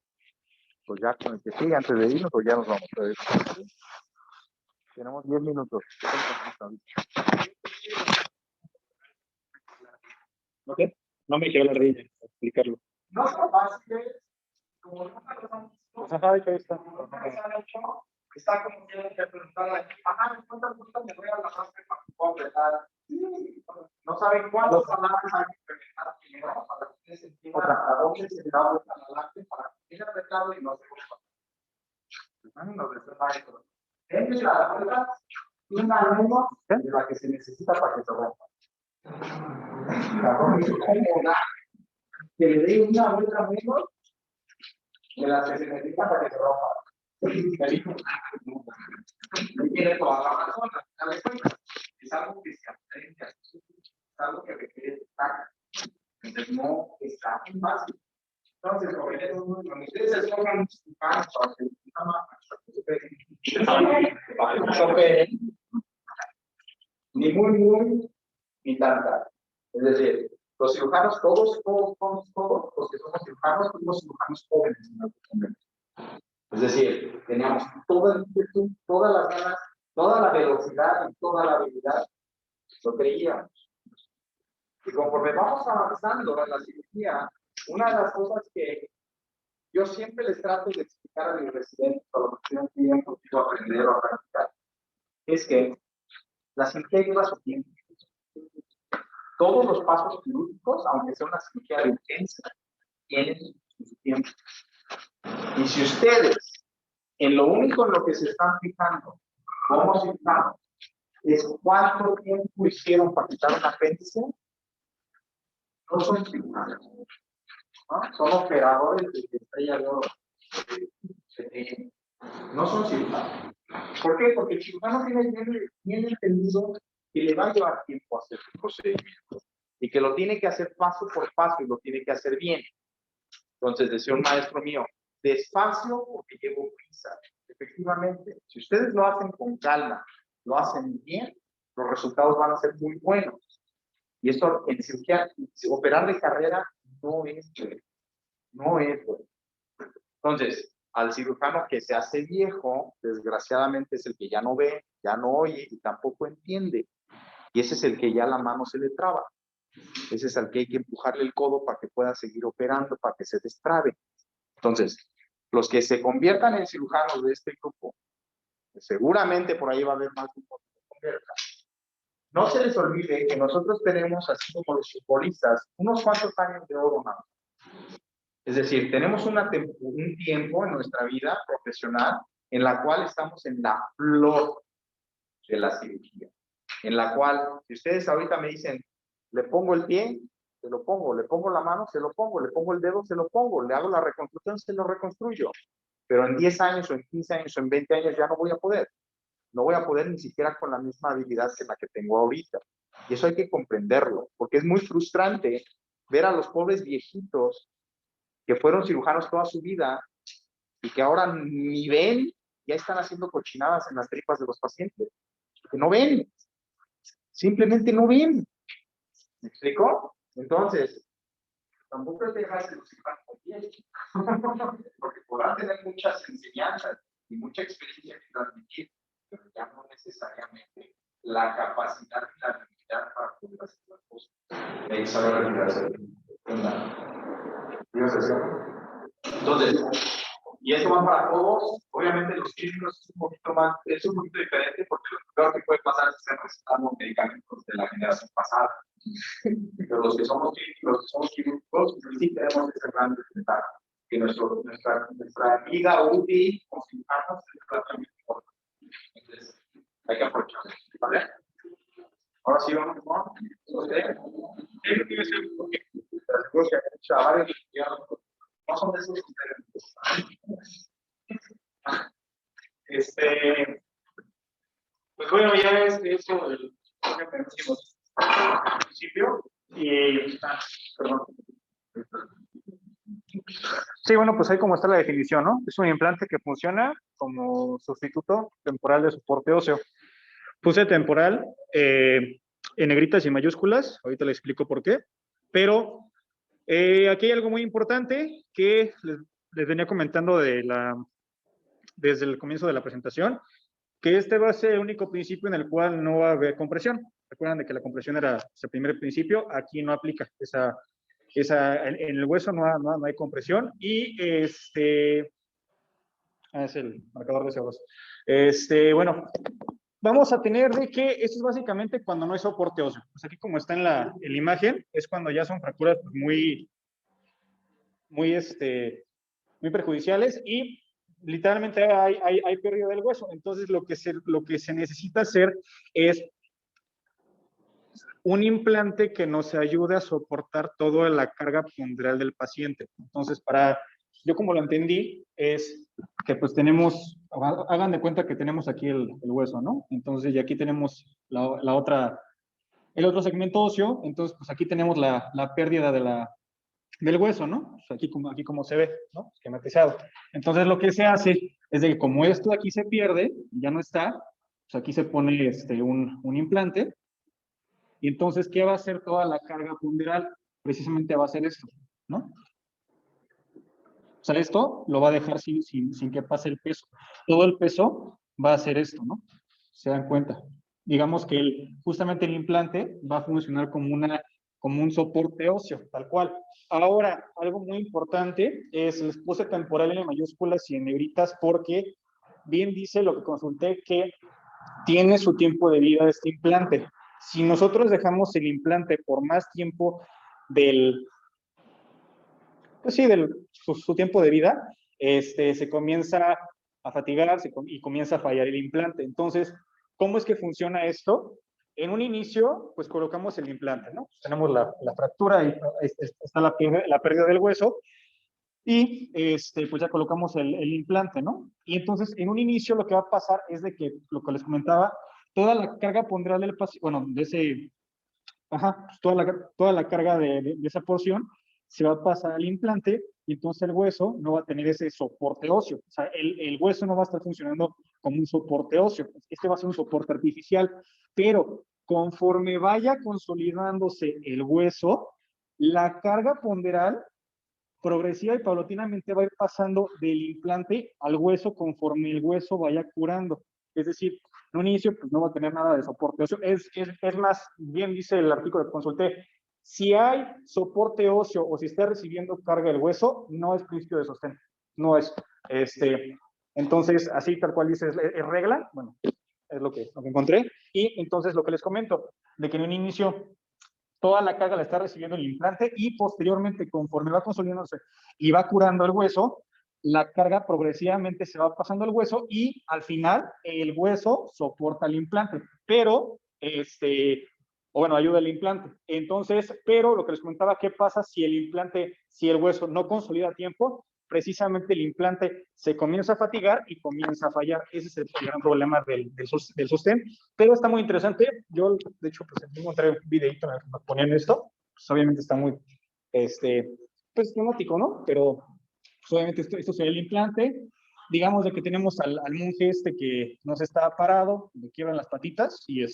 Pues ya con el que sigue antes de irnos, pues ya nos vamos. Tenemos 10 minutos. ¿Ok? No me quiero la rodilla, explicarlo. No es capaz que, como no Ajá, ahí está. está como tienen que preguntarle, ¿cuántas vueltas me voy a la base para completar? No saben cuántas palabras hay que implementar primero para que ustedes entiendan a dónde se da vuelta la lápiz para que quede apretado y no se rompa. Denle la vuelta una menos de la que se necesita para que se rompa. Que le dé una vuelta menos de la que se necesita para que se rompa. Tiene toda la razón, es algo que se aprende, es algo que requiere tacto. Entonces no está tan fácil. Entonces, cuando ustedes se pongan sus manos para que no operen, ni muy, ni tan tarde. Es decir, los cirujanos, todos, los que somos cirujanos, somos cirujanos jóvenes en algún momento. Es decir, teníamos toda el ímpetu, todas las ganas, toda la velocidad y toda la habilidad. Lo creíamos. Y conforme vamos avanzando en la cirugía, una de las cosas que yo siempre les trato de explicar a mis residentes, a los que tienen tiempo a aprender o a practicar, es que la cirugía lleva su tiempo. Todos los pasos quirúrgicos, aunque sea una cirugía de urgencia, tienen su tiempo. Y si ustedes, en lo único en lo que se están fijando, como cirujanos, es cuánto tiempo hicieron para quitar un apéndice, no son cirujanos, ¿no? Son operadores de estrella de oro. No son cirujanos. ¿Por qué? Porque el cirujano tiene bien entendido que le va a llevar tiempo hacer su procedimiento y que lo tiene que hacer paso por paso y lo tiene que hacer bien. Entonces, decía un maestro mío, despacio porque llevo prisa. Efectivamente, si ustedes lo hacen con calma, lo hacen bien, los resultados van a ser muy buenos. Y esto en cirugía, operar de carrera no es bueno. No es bueno. Entonces, al cirujano que se hace viejo, desgraciadamente es el que ya no ve, ya no oye y tampoco entiende. Y ese es el que ya la mano se le traba. Ese es al que hay que empujarle el codo para que pueda seguir operando, para que se destrabe. Entonces, los que se conviertan en cirujanos de este grupo, seguramente por ahí va a haber más grupos que se conviertan. No se les olvide que nosotros tenemos, así como los futbolistas, unos cuantos años de oro más. Es decir, tenemos un tiempo en nuestra vida profesional en la cual estamos en la flor de la cirugía. En la cual, si ustedes ahorita me dicen, le pongo el pie, se lo pongo, le pongo la mano, se lo pongo, le pongo el dedo, se lo pongo, le hago la reconstrucción, se lo reconstruyo. Pero en 10 años, o en 15 años, o en 20 años ya no voy a poder. No voy a poder ni siquiera con la misma habilidad que la que tengo ahorita. Y eso hay que comprenderlo, porque es muy frustrante ver a los pobres viejitos que fueron cirujanos toda su vida y que ahora ni ven, ya están haciendo cochinadas en las tripas de los pacientes. Porque no ven, simplemente no ven. ¿Me explico? Entonces, tampoco es dejarse los cirujanos bien, porque podrán tener muchas enseñanzas y mucha experiencia que transmitir, pero ya no necesariamente la capacidad y la habilidad para poder hacer las cosas. Y ahí sabe la realidad. Entonces, y eso va para todos. Obviamente los clínicos es un poquito diferente porque lo peor que puede pasar es que estén recetando medicamentos de la generación pasada. Pero los que somos quirúrgicos, sí tenemos ese gran desventaja, que nuestra vida útil con cirujanos es relativamente corta. Entonces, hay que aprovechar. ¿Vale? Ahora sí vamos con usted. Las cosas que han hecho a varios estudiantes no son de esos diferentes. Pues bueno, ya es eso el que decimos al principio. Y, perdón. Sí, bueno, pues ahí como está la definición, ¿no? Es un implante que funciona como sustituto temporal de soporte óseo. Puse temporal en negritas y mayúsculas, ahorita le explico por qué, pero aquí hay algo muy importante que les venía comentando desde el comienzo de la presentación, que este va a ser el único principio en el cual no va a haber compresión. Recuerdan de que la compresión era el primer principio, aquí no aplica en el hueso no hay compresión y es el marcador de CO2. Bueno, vamos a tener de que esto es básicamente cuando no hay soporte óseo. Pues aquí como está en la imagen, es cuando ya son fracturas pues, muy perjudiciales y literalmente hay pérdida del hueso. Entonces lo que se necesita hacer es un implante que nos ayude a soportar toda la carga ponderal del paciente. Entonces, yo como lo entendí, es que pues tenemos, hagan de cuenta que tenemos aquí el hueso, ¿no? Entonces, y aquí tenemos el otro segmento óseo, entonces pues aquí tenemos la pérdida del hueso, ¿no? Pues aquí como se ve, ¿no? Esquematizado. Entonces, lo que se hace es de que como esto aquí se pierde, ya no está, pues aquí se pone un implante. Y entonces, ¿qué va a hacer toda la carga ponderal? Precisamente va a ser esto, ¿no? O sea, esto lo va a dejar sin que pase el peso. Todo el peso va a ser esto, ¿no? Se dan cuenta. Digamos que justamente el implante va a funcionar como un soporte óseo, tal cual. Ahora, algo muy importante es, les puse temporal en mayúsculas y en negritas porque bien dice lo que consulté que tiene su tiempo de vida este implante. Si nosotros dejamos el implante por más tiempo su tiempo de vida, se comienza a fatigar y comienza a fallar el implante. Entonces, ¿cómo es que funciona esto? En un inicio, pues colocamos el implante, ¿no? Tenemos la fractura, y está la pérdida del hueso, y pues ya colocamos el implante, ¿no? Y entonces, en un inicio lo que va a pasar es de que, lo que les comentaba, toda la carga ponderal del paciente, bueno, toda la carga de esa porción se va a pasar al implante y entonces el hueso no va a tener ese soporte óseo. O sea, el hueso no va a estar funcionando como un soporte óseo. Este va a ser un soporte artificial, pero conforme vaya consolidándose el hueso, la carga ponderal progresiva y paulatinamente va a ir pasando del implante al hueso conforme el hueso vaya curando. Es decir, en un inicio pues no va a tener nada de soporte óseo. Es más, bien dice el artículo que consulté, si hay soporte óseo o si está recibiendo carga del hueso, no es principio de sostén. No es. Entonces, así tal cual dice, es regla. Bueno, es lo que encontré. Y entonces lo que les comento, de que en un inicio toda la carga la está recibiendo el implante y posteriormente, conforme va consolidándose y va curando el hueso, la carga progresivamente se va pasando al hueso y al final el hueso soporta el implante, pero ayuda el implante. Entonces, pero lo que les comentaba, ¿qué pasa si el hueso no consolida a tiempo? precisamente el implante se comienza a fatigar y comienza a fallar. Ese es el gran problema del sostén. Pero está muy interesante. Yo, de hecho, pues encontré un videito en el que me ponían esto. Pues obviamente está muy, pues temático, ¿no? Pero pues, obviamente esto sería el implante. Digamos de que tenemos al monje que no se está parado, le quiebran las patitas y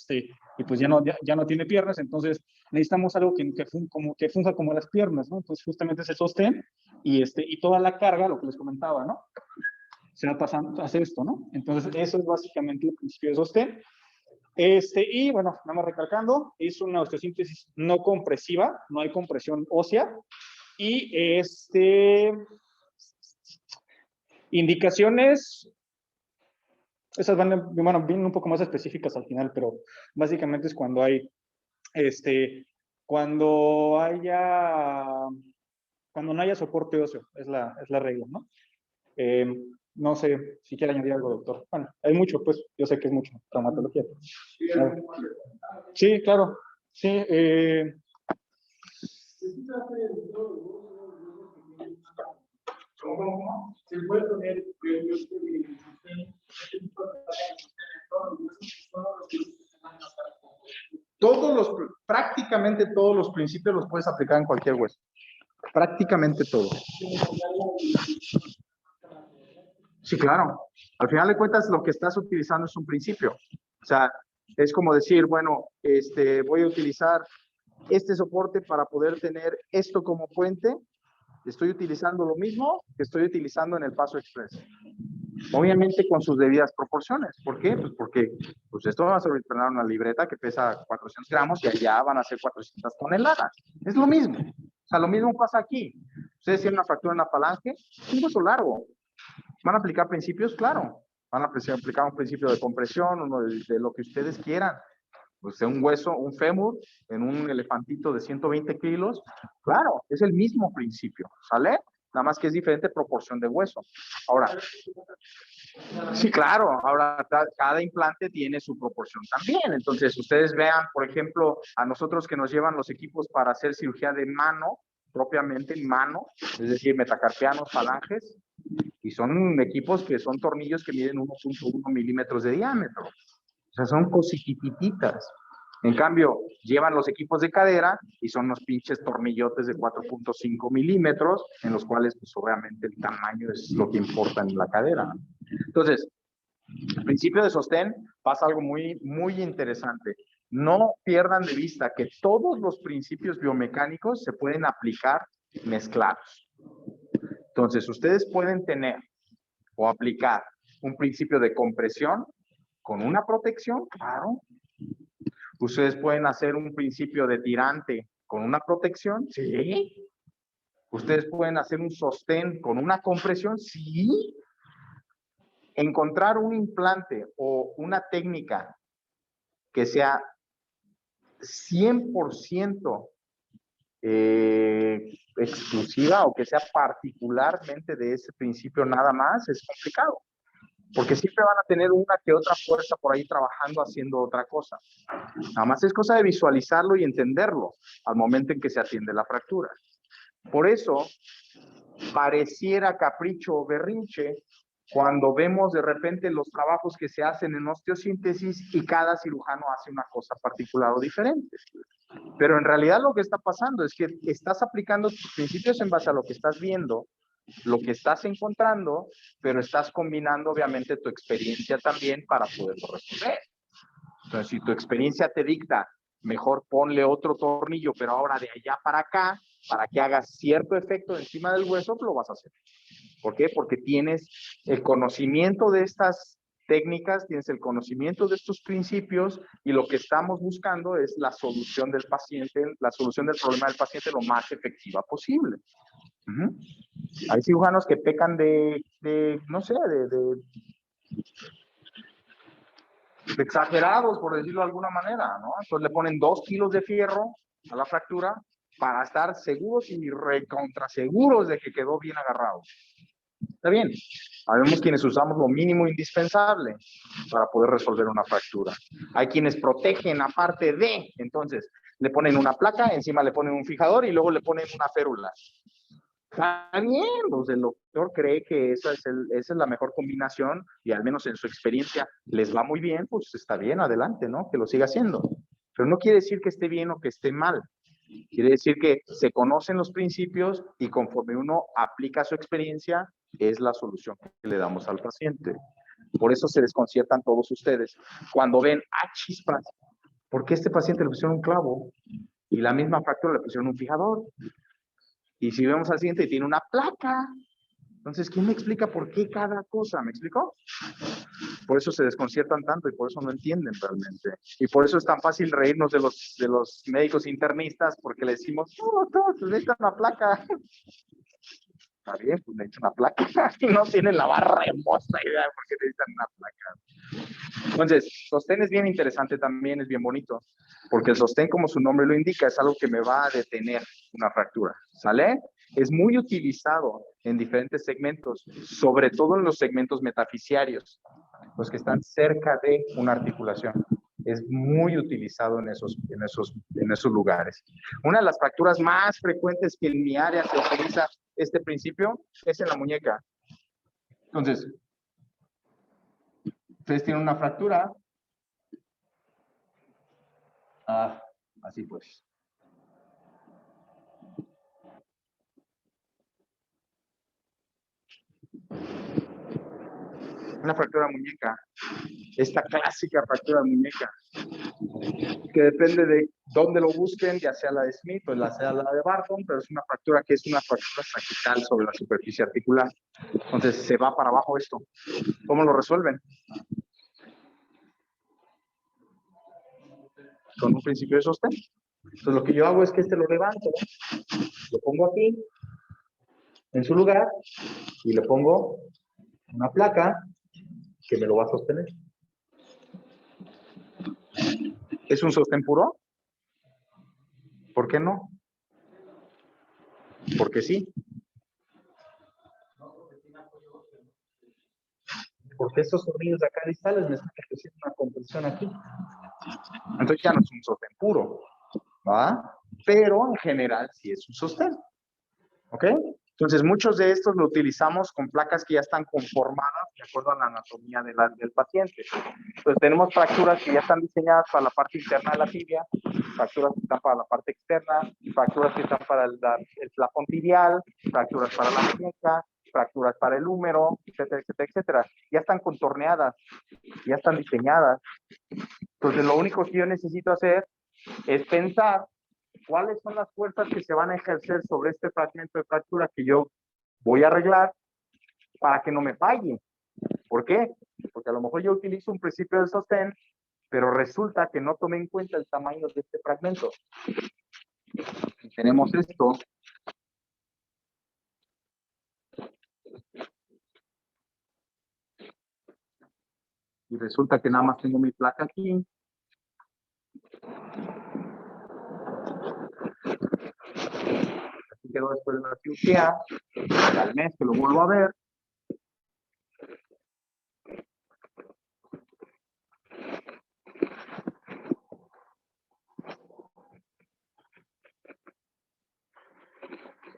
pues ya no tiene piernas, entonces necesitamos algo que funja como las piernas, ¿no? Entonces justamente ese sostén y toda la carga, lo que les comentaba, ¿no? Se va pasando a hacer esto, ¿no? Entonces eso es básicamente el principio de sostén. Y bueno, nada más recalcando, es una osteosíntesis no compresiva, no hay compresión ósea y indicaciones, esas vienen un poco más específicas al final, pero básicamente es cuando hay, cuando no haya soporte óseo, es la regla, ¿no? No sé si quiere añadir algo, doctor. Bueno, hay mucho, pues, yo sé que es mucho, traumatología. Sí, claro, sí. Se puede poner prácticamente todos los principios los puedes aplicar en cualquier hueso. Prácticamente todo. Sí, claro. Al final de cuentas, lo que estás utilizando es un principio. O sea, es como decir, bueno, voy a utilizar este soporte para poder tener esto como puente. Estoy utilizando lo mismo que estoy utilizando en el paso express. Obviamente con sus debidas proporciones. ¿Por qué? Pues porque esto va a sobretener una libreta que pesa 400 gramos y allá van a ser 400 toneladas. Es lo mismo. O sea, lo mismo pasa aquí. Ustedes tienen una fractura en la falange, es un hueso largo. ¿Van a aplicar principios? Claro. Van a aplicar un principio de compresión, uno de lo que ustedes quieran. Pues un hueso, un fémur en un elefantito de 120 kilos, claro, es el mismo principio, ¿sale? Nada más que es diferente proporción de hueso. Ahora, sí, claro, ahora cada implante tiene su proporción también. Entonces, ustedes vean, por ejemplo, a nosotros que nos llevan los equipos para hacer cirugía de mano, propiamente en mano, es decir, metacarpianos, falanges, y son equipos que son tornillos que miden 1.1 milímetros de diámetro. O sea, son cositititas. En cambio, llevan los equipos de cadera y son unos pinches tornillotes de 4.5 milímetros, en los cuales, pues obviamente, el tamaño es lo que importa en la cadera. Entonces, al principio de sostén pasa algo muy, muy interesante. No pierdan de vista que todos los principios biomecánicos se pueden aplicar mezclados. Entonces, ustedes pueden tener o aplicar un principio de compresión con una protección, claro. Ustedes pueden hacer un principio de tirante con una protección, sí. Ustedes pueden hacer un sostén con una compresión, sí. Encontrar un implante o una técnica que sea 100% exclusiva o que sea particularmente de ese principio nada más es complicado. Porque siempre van a tener una que otra fuerza por ahí trabajando haciendo otra cosa. Nada más es cosa de visualizarlo y entenderlo al momento en que se atiende la fractura. Por eso, pareciera capricho o berrinche cuando vemos de repente los trabajos que se hacen en osteosíntesis y cada cirujano hace una cosa particular o diferente. Pero en realidad lo que está pasando es que estás aplicando tus principios en base a lo que estás viendo, lo que estás encontrando, pero estás combinando obviamente tu experiencia también para poderlo resolver. Entonces, si tu experiencia te dicta, mejor ponle otro tornillo, pero ahora de allá para acá, para que haga cierto efecto encima del hueso, lo vas a hacer. ¿Por qué? Porque tienes el conocimiento de estas técnicas, tienes el conocimiento de estos principios y lo que estamos buscando es la solución del paciente, la solución del problema del paciente lo más efectiva posible. Hay cirujanos que pecan de no sé, de exagerados, por decirlo de alguna manera, ¿no? Entonces le ponen 2 kilos de fierro a la fractura para estar seguros y recontraseguros de que quedó bien agarrado. Está bien. Habemos quienes usamos lo mínimo indispensable para poder resolver una fractura. Hay quienes protegen aparte de, entonces le ponen una placa, encima le ponen un fijador y luego le ponen una férula. Está bien, pues el doctor cree que esa es la mejor combinación y al menos en su experiencia les va muy bien, pues está bien, adelante, ¿no? Que lo siga haciendo. Pero no quiere decir que esté bien o que esté mal. Quiere decir que se conocen los principios y conforme uno aplica su experiencia, es la solución que le damos al paciente. Por eso se desconciertan todos ustedes. Cuando ven, chispas, ¿por qué a este paciente le pusieron un clavo? Y la misma fractura le pusieron un fijador. Y si vemos al siguiente, tiene una placa. Entonces, ¿quién me explica por qué cada cosa? ¿Me explicó? Por eso se desconciertan tanto y por eso no entienden realmente. Y por eso es tan fácil reírnos de los médicos internistas, porque le decimos, todos necesitan una placa. Está bien, pues necesitan una placa. Y no tienen la barra hermosa idea de por qué necesitan una placa. Entonces, sostén es bien interesante también, es bien bonito. Porque el sostén, como su nombre lo indica, es algo que me va a detener una fractura. ¿Sale? Es muy utilizado en diferentes segmentos, sobre todo en los segmentos metafisiarios, los que están cerca de una articulación. Es muy utilizado en esos lugares. Una de las fracturas más frecuentes que en mi área se utiliza este principio es en la muñeca. Entonces, ustedes tienen una fractura. Así pues. Una fractura de muñeca. Esta clásica fractura de muñeca. Que depende de dónde lo busquen, ya sea la de Smith o la sea la de Barton, pero es una fractura que es una fractura sagital sobre la superficie articular. Entonces se va para abajo esto. ¿Cómo lo resuelven? Con un principio de sostén. Entonces lo que yo hago es que lo levanto, lo pongo aquí, en su lugar, y le pongo una placa que me lo va a sostener. ¿Es un sostén puro? ¿Por qué no? Porque sí. Porque estos tornillos de acá distales me están haciendo una compresión aquí. Entonces ya no es un sostén puro, ¿va? Pero en general sí es un sostén. ¿Ok? Entonces muchos de estos lo utilizamos con placas que ya están conformadas de acuerdo a la anatomía del paciente. Entonces tenemos fracturas que ya están diseñadas para la parte interna de la tibia, fracturas que están para la parte externa, fracturas que están para el plafón tibial, fracturas para la muñeca, fracturas para el húmero, etcétera, etcétera, etcétera. Ya están contorneadas, ya están diseñadas. Entonces lo único que yo necesito hacer es pensar cuáles son las fuerzas que se van a ejercer sobre este fragmento de fractura que yo voy a arreglar para que no me falle. ¿Por qué? Porque a lo mejor yo utilizo un principio del sostén, pero resulta que no tomé en cuenta el tamaño de este fragmento. Y tenemos esto. Y resulta que nada más tengo mi placa aquí. Así quedó después de la cirugía. Al mes que lo vuelvo a ver.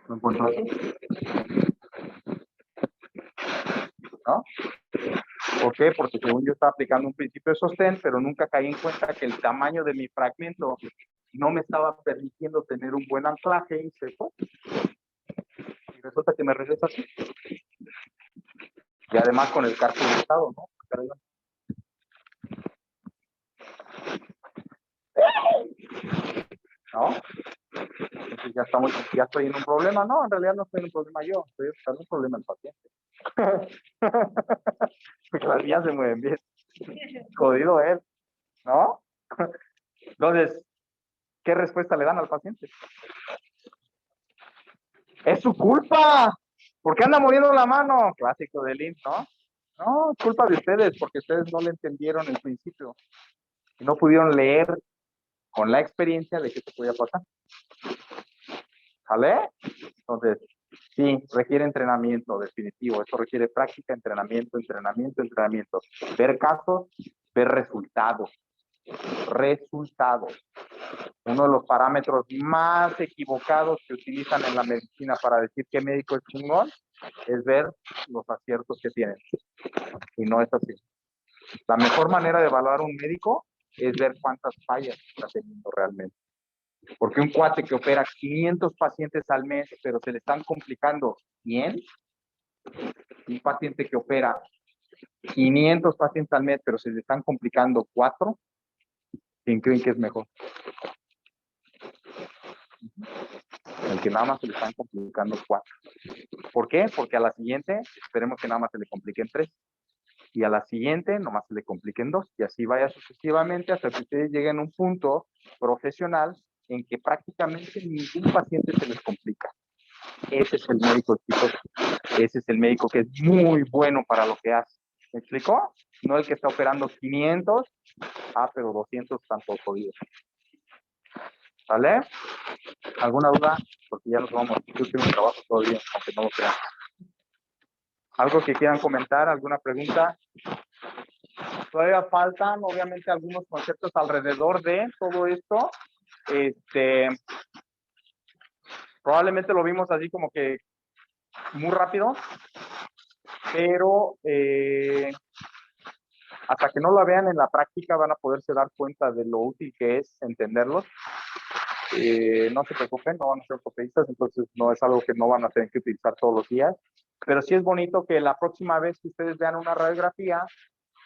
¿Lo encuentro aquí? ¿No? ¿Por qué? Porque según yo estaba aplicando un principio de sostén, pero nunca caí en cuenta que el tamaño de mi fragmento no me estaba permitiendo tener un buen anclaje y se fue. Y resulta que me regresa así. Y además con el cárcel estado, ¿no? ¿No? Entonces ya estoy en un problema. No, en realidad no estoy en un problema yo, estoy buscando un problema el paciente. Porque las vías se mueven bien. Jodido él, ¿no? Entonces, ¿qué respuesta le dan al paciente? ¡Es su culpa! ¿Por qué anda moviendo la mano? Clásico del IMSS, ¿no? No, es culpa de ustedes, porque ustedes no le entendieron el principio. Y no pudieron leer con la experiencia de qué te podía pasar. ¿Vale? Entonces, sí, requiere entrenamiento definitivo. Esto requiere práctica, entrenamiento, entrenamiento, entrenamiento. Ver casos, ver resultados. Resultados. Uno de los parámetros más equivocados que utilizan en la medicina para decir qué médico es chingón es ver los aciertos que tienen. Y no es así. La mejor manera de evaluar un médico es ver cuántas fallas está teniendo realmente. Porque un cuate que opera 500 pacientes al mes, pero se le están complicando 100, un paciente que opera 500 pacientes al mes, pero se le están complicando 4, ¿quién creen que es mejor? El que nada más se le están complicando 4. ¿Por qué? Porque a la siguiente esperemos que nada más se le compliquen 3. Y a la siguiente nomás se le compliquen 2. Y así vaya sucesivamente hasta que ustedes lleguen a un punto profesional en que prácticamente ningún paciente se les complica. Ese es el médico exitoso. Ese es el médico que es muy bueno para lo que hace. ¿Me explicó? No el que está operando 500, pero 200 están todos jodidos. ¿Vale? ¿Alguna duda? Porque ya nos vamos. Yo tengo un trabajo todavía, aunque no lo crean. ¿Algo que quieran comentar? ¿Alguna pregunta? Todavía faltan, obviamente, algunos conceptos alrededor de todo esto. Probablemente lo vimos así como que muy rápido, pero hasta que no lo vean en la práctica van a poderse dar cuenta de lo útil que es entenderlos. No se preocupen, no van a ser ortopedistas, entonces no es algo que no van a tener que utilizar todos los días, pero sí es bonito que la próxima vez que ustedes vean una radiografía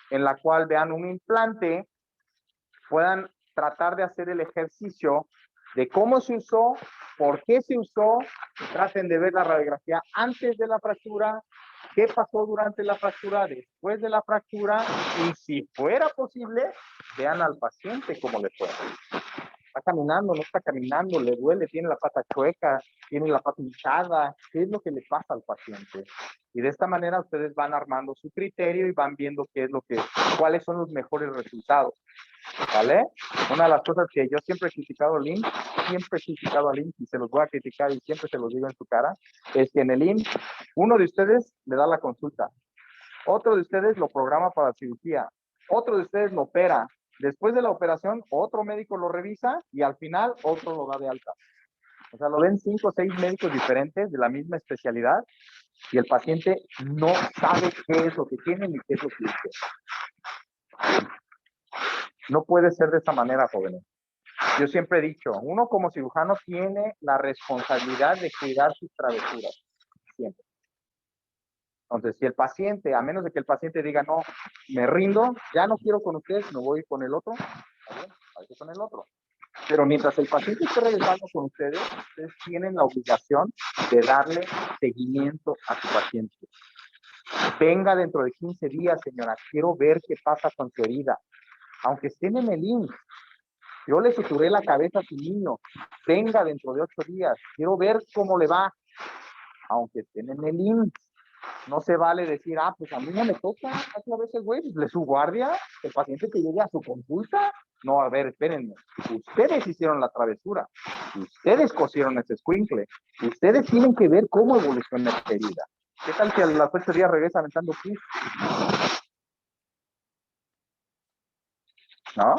en la cual vean un implante, puedan tratar de hacer el ejercicio de cómo se usó, por qué se usó, traten de ver la radiografía antes de la fractura, qué pasó durante la fractura, después de la fractura, y si fuera posible, vean al paciente cómo le fue. Está caminando, no está caminando, le duele, tiene la pata chueca, tiene la pata hinchada, ¿qué es lo que le pasa al paciente? Y de esta manera ustedes van armando su criterio y van viendo cuáles son los mejores resultados, ¿vale? Una de las cosas que yo siempre he criticado al IMSS, y se los voy a criticar y siempre se los digo en su cara, es que en el IMSS, uno de ustedes le da la consulta, otro de ustedes lo programa para cirugía, otro de ustedes lo opera. Después de la operación, otro médico lo revisa y al final otro lo da de alta. O sea, lo ven 5 o 6 médicos diferentes de la misma especialidad y el paciente no sabe qué es lo que tiene ni qué es lo que dice. No puede ser de esta manera, jóvenes. Yo siempre he dicho, uno como cirujano tiene la responsabilidad de cuidar sus travesuras. Siempre. Entonces, si el paciente, a menos de que el paciente diga, no, me rindo, ya no quiero con ustedes, me voy con el otro, vaya con el otro. Pero mientras el paciente esté regresando con ustedes tienen la obligación de darle seguimiento a su paciente. Venga dentro de 15 días, señora, quiero ver qué pasa con su herida. Aunque estén en el IMSS, yo le suturé la cabeza a su niño, venga dentro de 8 días, quiero ver cómo le va. Aunque estén en el IMSS. No se vale decir, pues a mí no me toca, a veces, güey, pues le su guardia, el paciente que llegue a su consulta. No, a ver, espérenme. Ustedes hicieron la travesura. Ustedes cosieron ese escuincle. Ustedes tienen que ver cómo evoluciona esta herida. ¿Qué tal que a los 8 días regresa aventando pus? ¿No?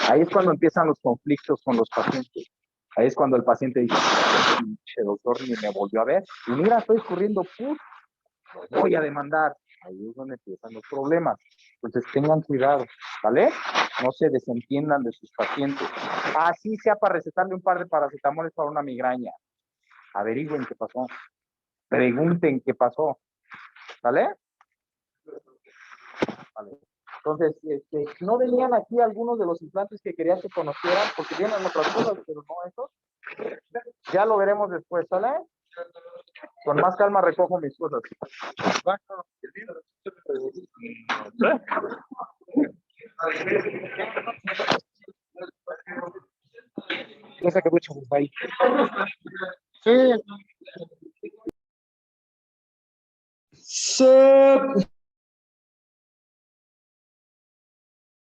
Ahí es cuando empiezan los conflictos con los pacientes. Ahí es cuando el paciente dice, pinche doctor ni me volvió a ver. Y mira, estoy escurriendo pus. Lo voy a demandar. Ahí es donde empiezan los problemas. Entonces tengan cuidado, ¿vale? No se desentiendan de sus pacientes. Así sea para recetarle un par de paracetamoles para una migraña. Averigüen qué pasó. Pregunten qué pasó. ¿Vale? Vale. Entonces, no venían aquí algunos de los implantes que querían que conocieran, porque vienen otras cosas, pero no estos. Ya lo veremos después, ¿vale? Con más calma recojo mis cosas. Ya se acabó, chavos, bye. Sí.